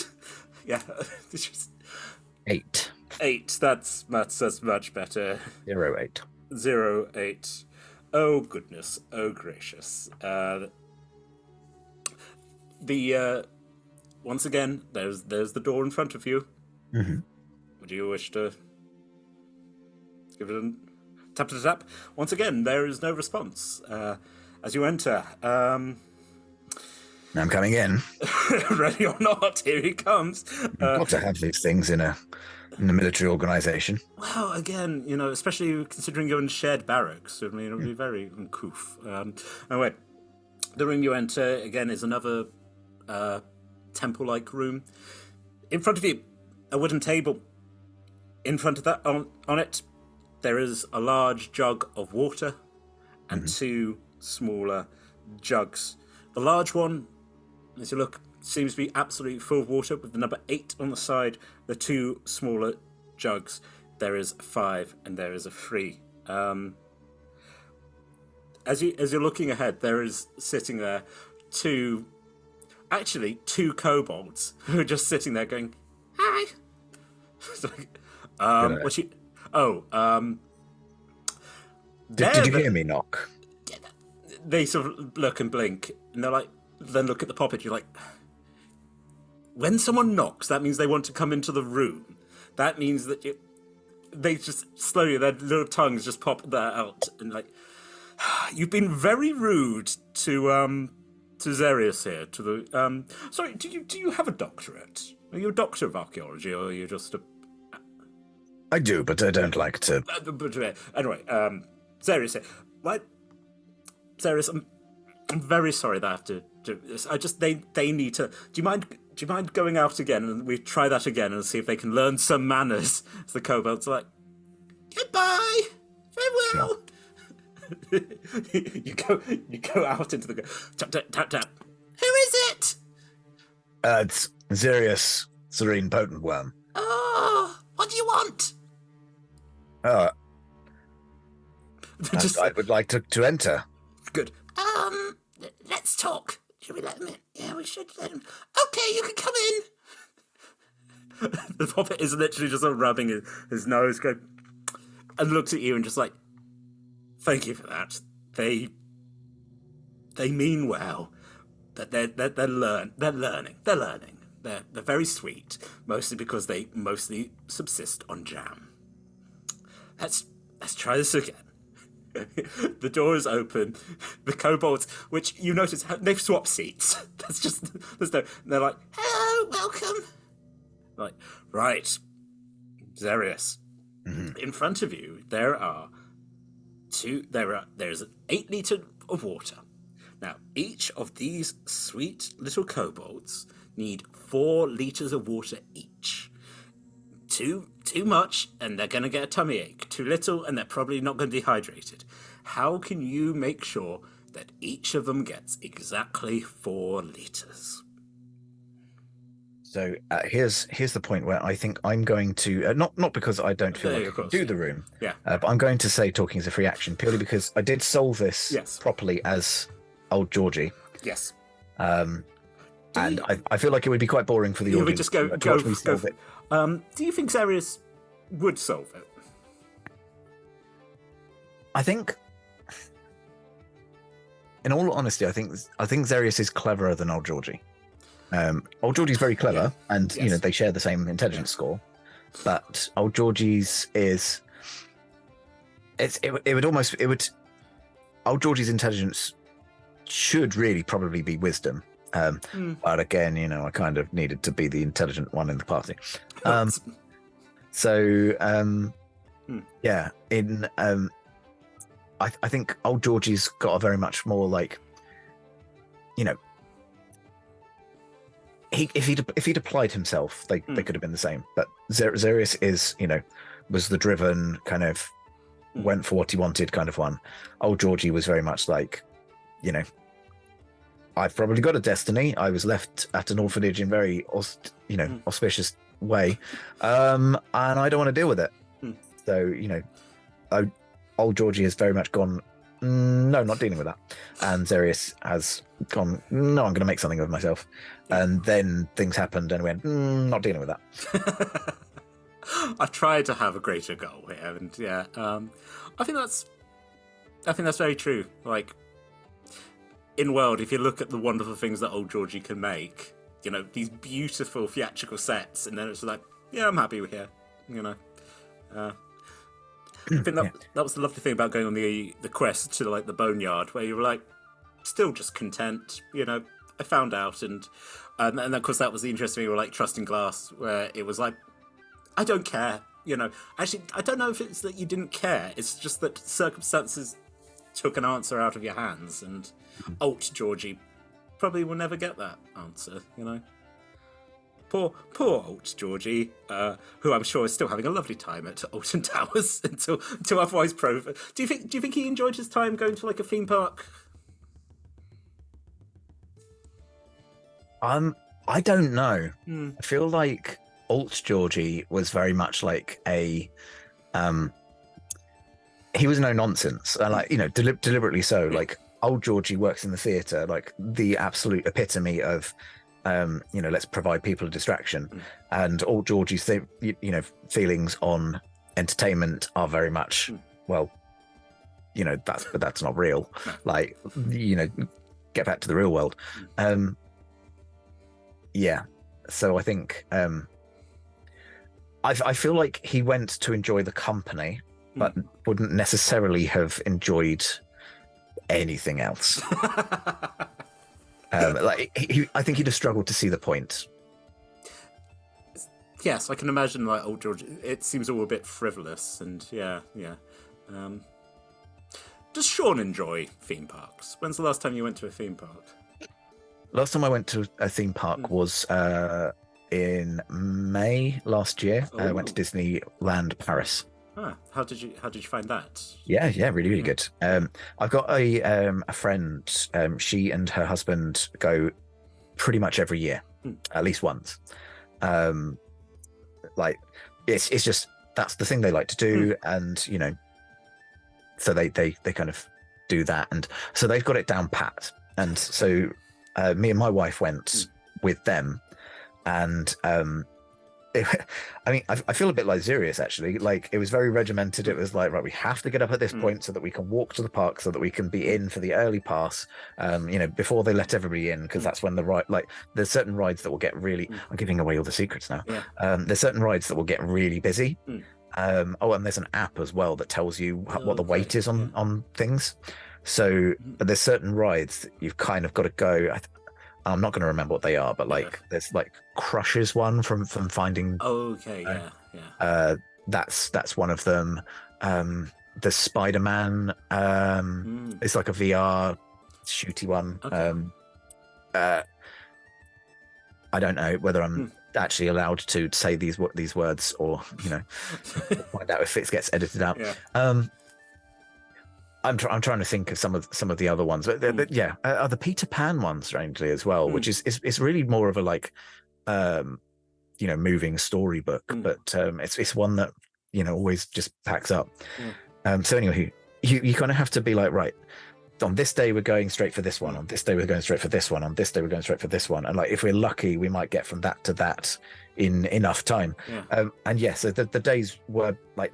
Yeah, just 8. 8. That's much better. 08. 08. Oh goodness. Oh gracious. Once again, there's the door in front of you. Mm-hmm. Would you wish to give it a tap? Once again, there is no response. As you enter, I'm coming in. Ready or not, here he comes. You've got to have these things in a military organization. Well, again, especially considering you're in shared barracks, I mean, it would be very uncouth. Anyway, the room you enter again is another temple-like room. In front of you, a wooden table. In front of that, on it, there is a large jug of water and 2 smaller jugs. The large one, as you look, seems to be absolutely full of water with the number 8 on the side. The 2 smaller jugs, there is a 5 and there is a 3. As you're looking ahead, there is sitting there 2 kobolds who are just sitting there going, hi. It's like, Good idea. what you? Oh, Did you hear me knock? They sort of look and blink, and they're like, then look at the Poppet. You're like, when someone knocks, that means they want to come into the room. That means that they just slowly, their little tongues just pop that out, and like, you've been very rude to Xerius here. To the sorry, do you have a doctorate? Are you a doctor of archaeology, or are you just a? I do, but I don't like to. But anyway, Xerius here. What? Xerius, I'm very sorry that I have to do this. They need to. Do you mind going out again and we try that again and see if they can learn some manners? As the kobolds are like, goodbye, farewell. you go out into the tap tap tap tap. Who is it? It's Xerius, Serene Potent Worm. Oh, what do you want? I would like to enter. Good. Let's talk. Should we let him in? Yeah, we should let him. Okay, you can come in. The Poppet is literally just sort of rubbing his nose, going, and looks at you and just like, thank you for that. They mean well, but they're learning. They're very sweet, mostly because they mostly subsist on jam. Let's try this again. The door is open. The kobolds, which you notice, they've swapped seats. They're like, hello, welcome. Like, right, Xerius. Mm-hmm. In front of you, there's 8 liters of water. Now, each of these sweet little kobolds need 4 liters of water each. Too much, and they're going to get a tummy ache. Too little, and they're probably not going to be hydrated. How can you make sure that each of them gets exactly 4 liters? So here's the point where I think I'm going to not because I don't feel like I can do the room, but I'm going to say talking is a free action purely because I did solve this properly as old Georgie. Yes. And I feel like it would be quite boring for the audience. We just go solve it. Do you think Xerius would solve it? I think, in all honesty, I think Xerius is cleverer than old Georgie. Old Georgie's very clever, and they share the same intelligence score. But old Georgie's old Georgie's intelligence should really probably be wisdom. But again, I kind of needed to be the intelligent one in the party. I think old Georgie's got a very much more like, if he'd applied himself, they could have been the same. But Xerius was the driven kind of went for what he wanted kind of one. Old Georgie was very much like, I've probably got a destiny. I was left at an orphanage in very auspicious way, and I don't want to deal with it. So old Georgie has very much gone, no, not dealing with that. And Xerius has gone, no, I'm going to make something of myself. And then things happened and went, not dealing with that. I tried to have a greater goal here, and I think that's very true. Like, in world, if you look at the wonderful things that old Georgie can make, these beautiful theatrical sets, and then it's like, yeah, I'm happy here, I think that was the lovely thing about going on the quest to like the boneyard, where you were like still just content. I found out, and of course that was the interesting. You were like Trusting Glass, where it was like, I don't care. Actually, I don't know if it's that you didn't care. It's just that circumstances took an answer out of your hands, and old Georgie probably will never get that answer. Poor old Georgie, who I'm sure is still having a lovely time at Alton Towers until otherwise proven. Do you think he enjoyed his time going to like a theme park? I don't know. I feel like Alt Georgie was very much like a he was no nonsense, and deliberately so. Like old Georgie works in the theatre, like the absolute epitome of let's provide people a distraction. And all Georgie's feelings on entertainment are very much, well, that's not real. Like, get back to the real world. So I think I feel like he went to enjoy the company, but wouldn't necessarily have enjoyed anything else. I think he'd have struggled to see the point. Yes, I can imagine, like, old George. It seems all a bit frivolous, and yeah. Does Sean enjoy theme parks? When's the last time you went to a theme park? Last time I went to a theme park was in May last year. I went to Disneyland Paris. How did you find that? Yeah, really good. I've got a friend. She and her husband go pretty much every year, at least once. Like, it's just, that's the thing they like to do, and so they kind of do that, and so they've got it down pat. And so me and my wife went with them, and I feel a bit like Xerius, actually. Like, it was very regimented. It was like, right, we have to get up at this point so that we can walk to the park, so that we can be in for the early pass, before they let everybody in, because that's when there's certain rides that will get really, I'm giving away all the secrets now. There's certain rides that will get really busy. And there's an app as well that tells you what the wait is on things. So there's certain rides that you've kind of got to go. I'm not going to remember what they are, but there's like Crush's one from Finding. That's one of them. The Spider-Man. It's like a VR shooty one. I don't know whether I'm actually allowed to say these words, or find out if it gets edited out. I'm trying to think of some of the other ones, but the Peter Pan one, strangely, as well, which is really more of a moving storybook, but it's one that always just packs up. So anyway, you kind of have to be like, right, on this day we're going straight for this one, on this day we're going straight for this one, on this day we're going straight for this one, and like, if we're lucky, we might get from that to that in enough time. So the days were like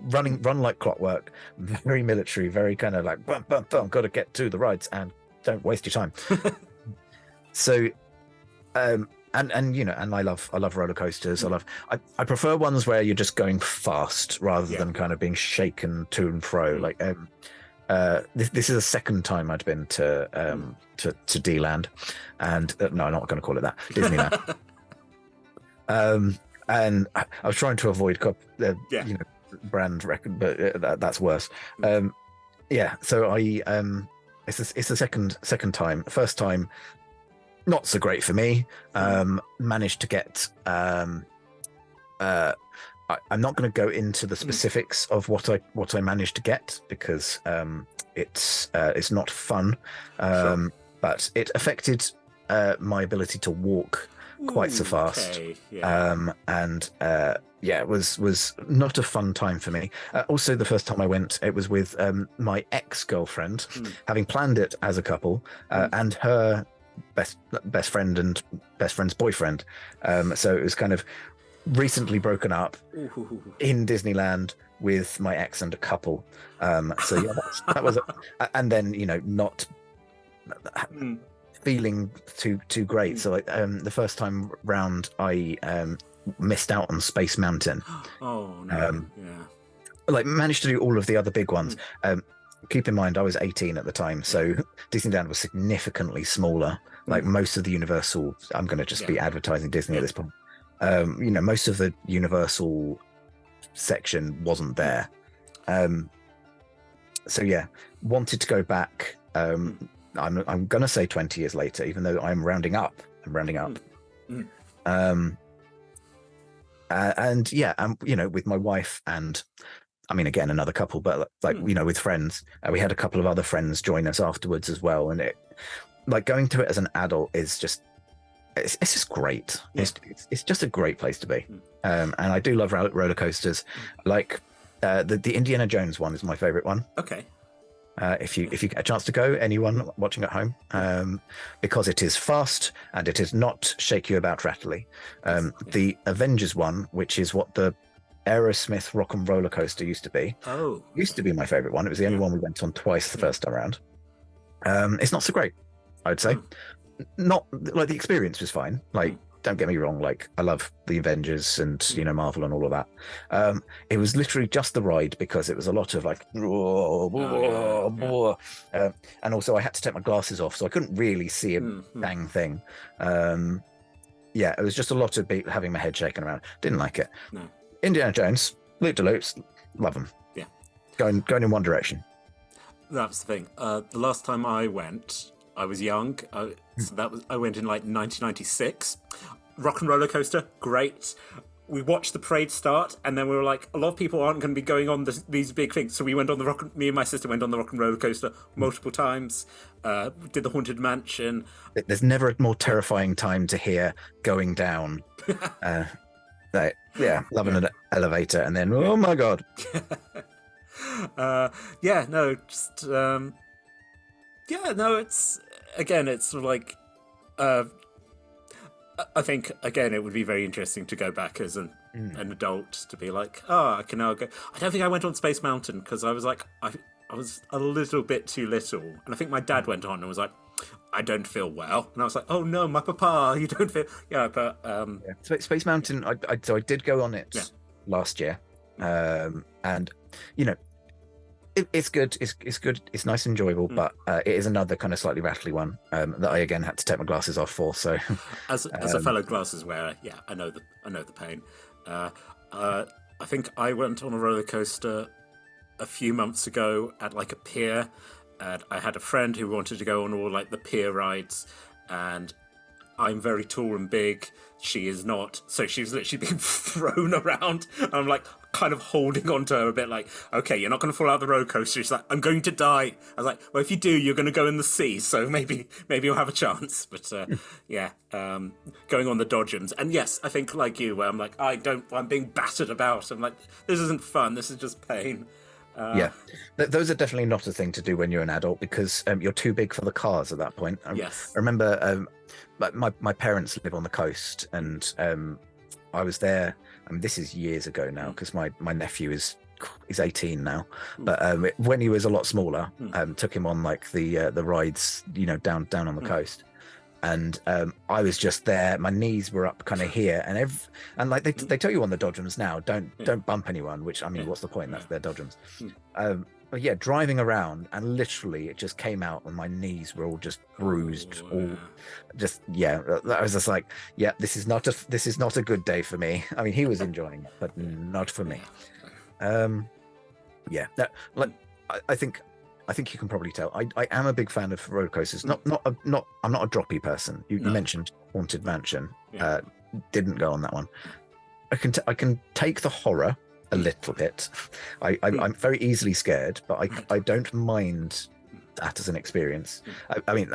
run like clockwork, very military, very kind of like bum, bum, bum, got to get to the rides and don't waste your time. So and I love roller coasters. I prefer ones where you're just going fast rather than kind of being shaken to and fro. Like this is the second time I'd been to D-Land, and no, I'm not going to call it that, Disneyland. And I was trying to avoid brand record, but that's worse. So it's the second time. First time, not so great for me. Managed to get I'm not going to go into the specifics of what I managed to get, because it's not fun. But it affected my ability to walk quite so fast. It was not a fun time for me. Also, the first time I went, it was with my ex-girlfriend, having planned it as a couple, and her best friend and best friend's boyfriend. So it was kind of recently broken up in Disneyland with my ex and a couple. That was and then not feeling too great. So the first time round, I missed out on Space Mountain. Managed to do all of the other big ones. Keep in mind, I was 18 at the time, so Disneyland was significantly smaller. Like most of the Universal, I'm going to just be advertising Disney at this point. Most of the Universal section wasn't there. Wanted to go back. I'm going to say 20 years later, even though I'm rounding up. With my wife and, again, another couple, but with friends, we had a couple of other friends join us afterwards as well. And it, going to it as an adult is just, it's just great. It's just a great place to be. And I do love roller coasters. The Indiana Jones one is my favorite one. Okay. if you get a chance to go, anyone watching at home, because it is fast and it is not shake you about rattly. The Avengers one, which is what the Aerosmith Rock and Roller Coaster used to be my favorite one. It was the only one we went on twice the first time around. It's not so great, I'd say. Not like the experience was fine. Like, don't get me wrong, like I love the Avengers and Marvel and all of that. It was literally just the ride because it was a lot of like and also I had to take my glasses off, so I couldn't really see a dang thing. It was just a lot of having my head shaken around. Didn't like it. No. Indiana Jones, loop de loops, love them. Yeah, going in one direction. That's the thing. The last time I went, I was young. I went in like 1996. Rock and Roller Coaster, great. We watched the parade start, and then we were like, a lot of people aren't going to be going on these big things. So we went on me and my sister went on the Rock and Roller Coaster multiple times. Did the Haunted Mansion. There's never a more terrifying time to hear going down. Loving an elevator, and then oh my god. It's sort of like I think again it would be very interesting to go back as an adult to be like, I can now go. I don't think I went on Space Mountain because I was like I was a little bit too little, and I think my dad went on and was like, I don't feel well, and I was like, oh no, my papa, you don't feel Space Mountain. I did go on it last year, and it's good. It's good. It's nice and enjoyable, but it is another kind of slightly rattly one that I again had to take my glasses off for. So, as a fellow glasses wearer, I know the pain. I think I went on a roller coaster a few months ago at like a pier, and I had a friend who wanted to go on all like the pier rides, and I'm very tall and big. She is not, so she was literally being thrown around. I'm like kind of holding on to her a bit like, okay, you're not going to fall out of the roller coaster. She's like, I'm going to die. I was like, well, if you do, you're going to go in the sea, so maybe you'll have a chance. But going on the dodgems. And yes, I think like you, where I'm like, I'm being battered about. I'm like, this isn't fun, this is just pain. Those are definitely not a thing to do when you're an adult because you're too big for the cars at that point. Yes. I remember my parents live on the coast, and I was there. I mean, this is years ago now because my nephew is 18 now. But when he was a lot smaller, took him on like the rides, down on the coast. And I was just there. My knees were up kind of here, and like they tell you on the dodgems now, don't bump anyone. Which I mean, what's the point? That's their dodgems. But yeah, driving around, and literally it just came out, and my knees were all just bruised. I was just like, this is not a good day for me. I mean, he was enjoying it, but not for me. I think you can probably tell. I am a big fan of roller coasters. I'm not a droppy person. You mentioned Haunted Mansion. Didn't go on that one. I can take the horror a little bit. I'm very easily scared, but I don't mind that as an experience. I mean,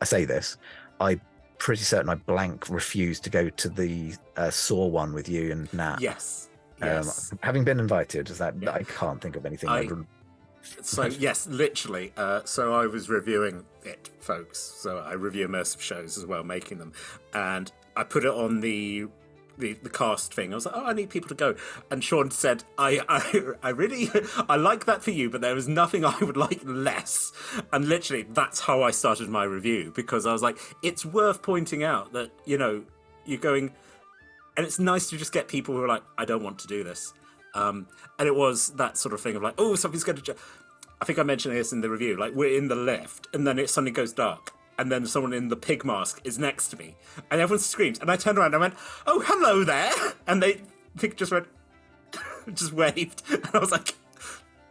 I say this. I'm pretty certain I blank refused to go to the Saw one with you and Nat. Yes. Having been invited, I can't think of anything. So yes, literally. So I was reviewing it, folks. So I review immersive shows as well, making them, and I put it on the cast thing. I was like, I need people to go, and Sean said, I really I like that for you, but there was nothing I would like less. And literally, that's how I started my review, because I was like, it's worth pointing out that you're going, and it's nice to just get people who are like, I don't want to do this. And it was that sort of thing of like, oh, something's going to... I think I mentioned this in the review. Like, we're in the lift, and then it suddenly goes dark, and then someone in the pig mask is next to me, and everyone screams, and I turned around and I went, oh, hello there! And they just went... just waved. And I was like,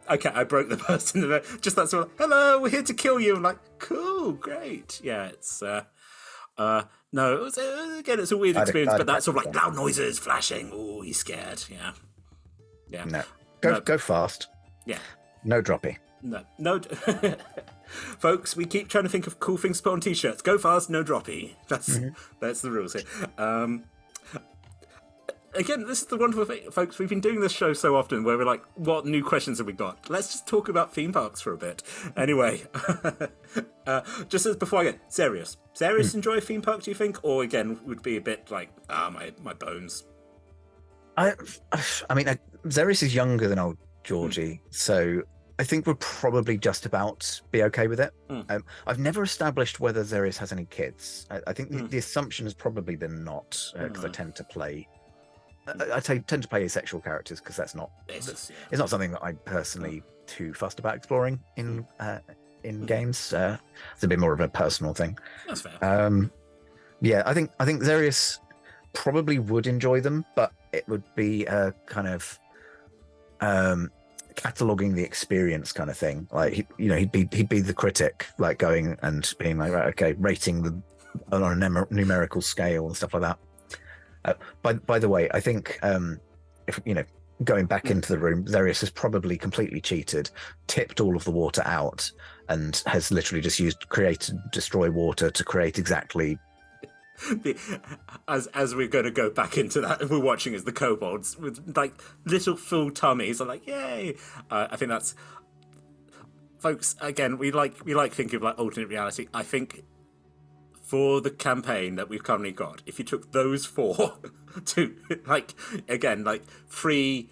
okay, I broke the person. Just that sort of, hello, we're here to kill you. I'm like, cool, great. Yeah, it's... no, it was, again, it's a weird experience, but that sort of like loud noises, flashing, oh, he's scared, yeah. No. Go fast. Yeah. No droppy. No. Folks, we keep trying to think of cool things to put on t-shirts. Go fast, no droppy. That's the rules here. again, this is the wonderful thing, folks. We've been doing this show so often where we're like, what new questions have we got? Let's just talk about theme parks for a bit. Anyway, just as before I get, Xerius enjoy a theme park, do you think? Or again, would be a bit like, my bones. I mean, Xerius is younger than old Georgie, so I think we'll probably just about be okay with it. I've never established whether Xerius has any kids. I think the assumption has probably been not, because I tend to play. I tend to play asexual characters because that's not. It's not something that I'm personally too fussed about exploring in games. It's a bit more of a personal thing. That's fair. Yeah, I think Xerius probably would enjoy them, but it would be a kind of cataloging the experience kind of thing. Like he'd be the critic, like going and being like, right, okay, rating them on a numerical scale and stuff like that. By the way, I think if going back into the room, Xerius has probably completely cheated, tipped all of the water out, and has literally just used create and destroy water to create exactly. As we're going to go back into that, we're watching as the kobolds with like little full tummies are like, yay! I think that's, folks. Again, we like thinking of like alternate reality. I think for the campaign that we've currently got, if you took those four to like three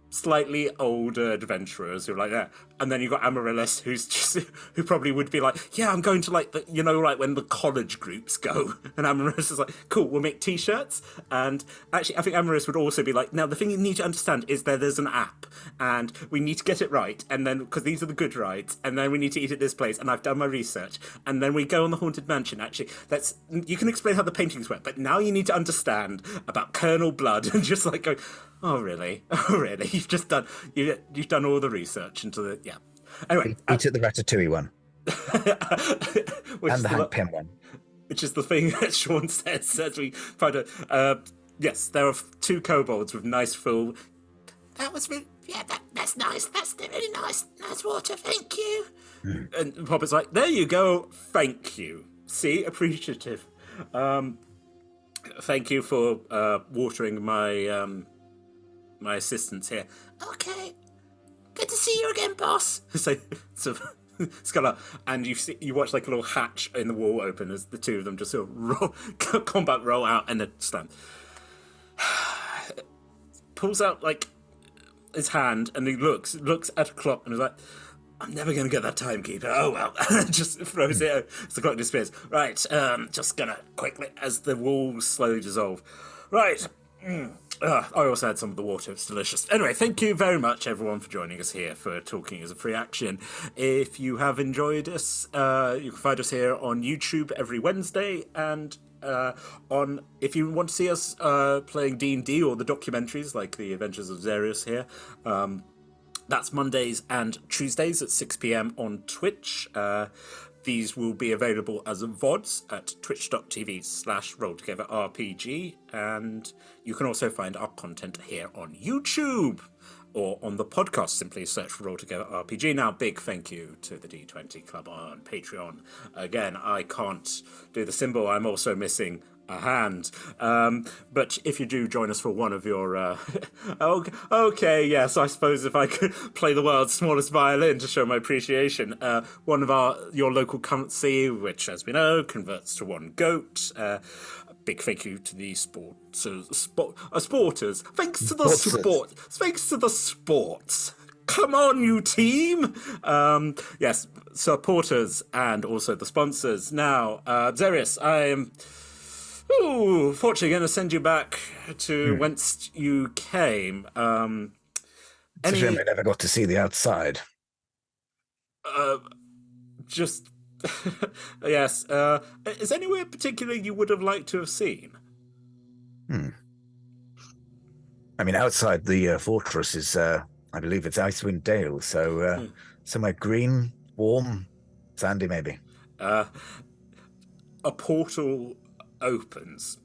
slightly older adventurers who are like that, and then you've got Amaryllis who probably would be like, yeah, I'm going to like the like when the college groups go, and Amaryllis is like, cool, we'll make t-shirts. And actually I think Amaryllis would also be like, now the thing you need to understand is there's an app and we need to get it right, and then because these are the good rides, and then we need to eat at this place, and I've done my research, and then we go on the Haunted Mansion. Actually, you can explain how the paintings work, but now you need to understand about Colonel Blood, and just like go, oh really? You've just done you've done all the research into the Anyway, he took the Ratatouille one, and the Hank Pym one, which is the thing that Sean says as we try to. Yes, there are two kobolds with nice full. That was really, that's nice. That's really nice water. Thank you. And Poppet's like, there you go. Thank you. See, appreciative. Thank you for watering my my assistants here. Okay. Good to see you again, boss. So Sculler, and you watch like a little hatch in the wall open as the two of them just sort of combat roll out, and then stand. Pulls out like his hand, and he looks at a clock, and is like, I'm never going to get that timekeeper. Oh well. Just throws it as the clock disappears. Right, just gonna quickly, as the walls slowly dissolve. Right. I also had some of the water. It's delicious. Anyway, thank you very much, everyone, for joining us here for Talking as a Free Action. If you have enjoyed us, you can find us here on YouTube every Wednesday, and if you want to see us playing D&D or the documentaries like The Adventures of Xerius here, that's Mondays and Tuesdays at 6 p.m. on Twitch. These will be available as VODs at twitch.tv/rolltogetherrpg, and you can also find our content here on YouTube or on the podcast. Simply search for Roll Together RPG. Now, big thank you to the D20 Club on Patreon. Again, I can't do the symbol. I'm also missing a hand. But if you do join us for one of your... okay, yes, I suppose if I could play the world's smallest violin to show my appreciation. One of your local currency, which, as we know, converts to one goat. Big thank you to the sporters. Thanks to the sport. Thanks to the sports. Come on, you team! Yes, supporters and also the sponsors. Now, Xerius, I am... fortunately going to send you back to whence you came. It's a shame I never got to see the outside. Just... yes. Is anywhere particular you would have liked to have seen? I mean, outside the fortress is, I believe it's Icewind Dale, so somewhere green, warm, sandy maybe. A portal opens,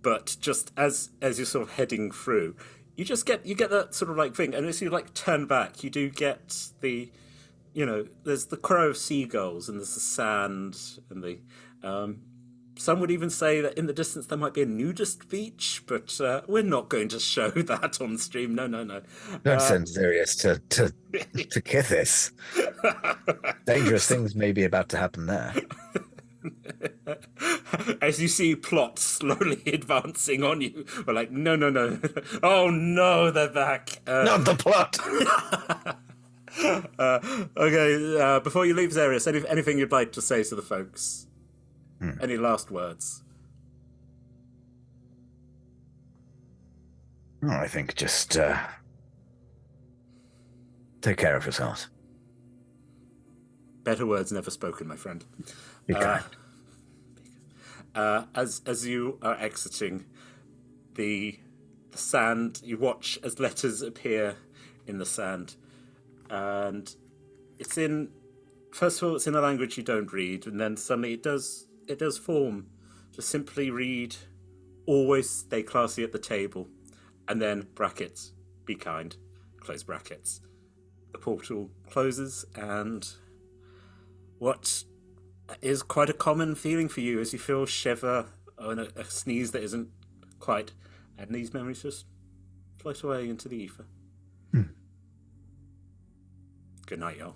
but just as you're sort of heading through, you get that sort of like thing, and as you like turn back, you do get the, there's the crow of seagulls, and there's the sand, and the Some would even say that in the distance there might be a nudist beach, but we're not going to show that on stream. No, no, no. Don't send Xerius to Kithis. Dangerous things may be about to happen there. As you see plots slowly advancing on you, we're like, no, no, no. Oh no, they're back. Not the plot. Okay, before you leave, Xerius, anything you'd like to say to the folks? Any last words? Oh, I think just take care of yourselves. Better words never spoken, my friend. Be kind. As you are exiting the sand, you watch as letters appear in the sand, and it's in. First of all, it's in a language you don't read, and then suddenly it does form. Just simply read, always stay classy at the table, and then brackets, be kind, close brackets. The portal closes, and what is quite a common feeling for you as you feel shiver and a sneeze that isn't quite, and these memories just float away into the ether. Good night, y'all.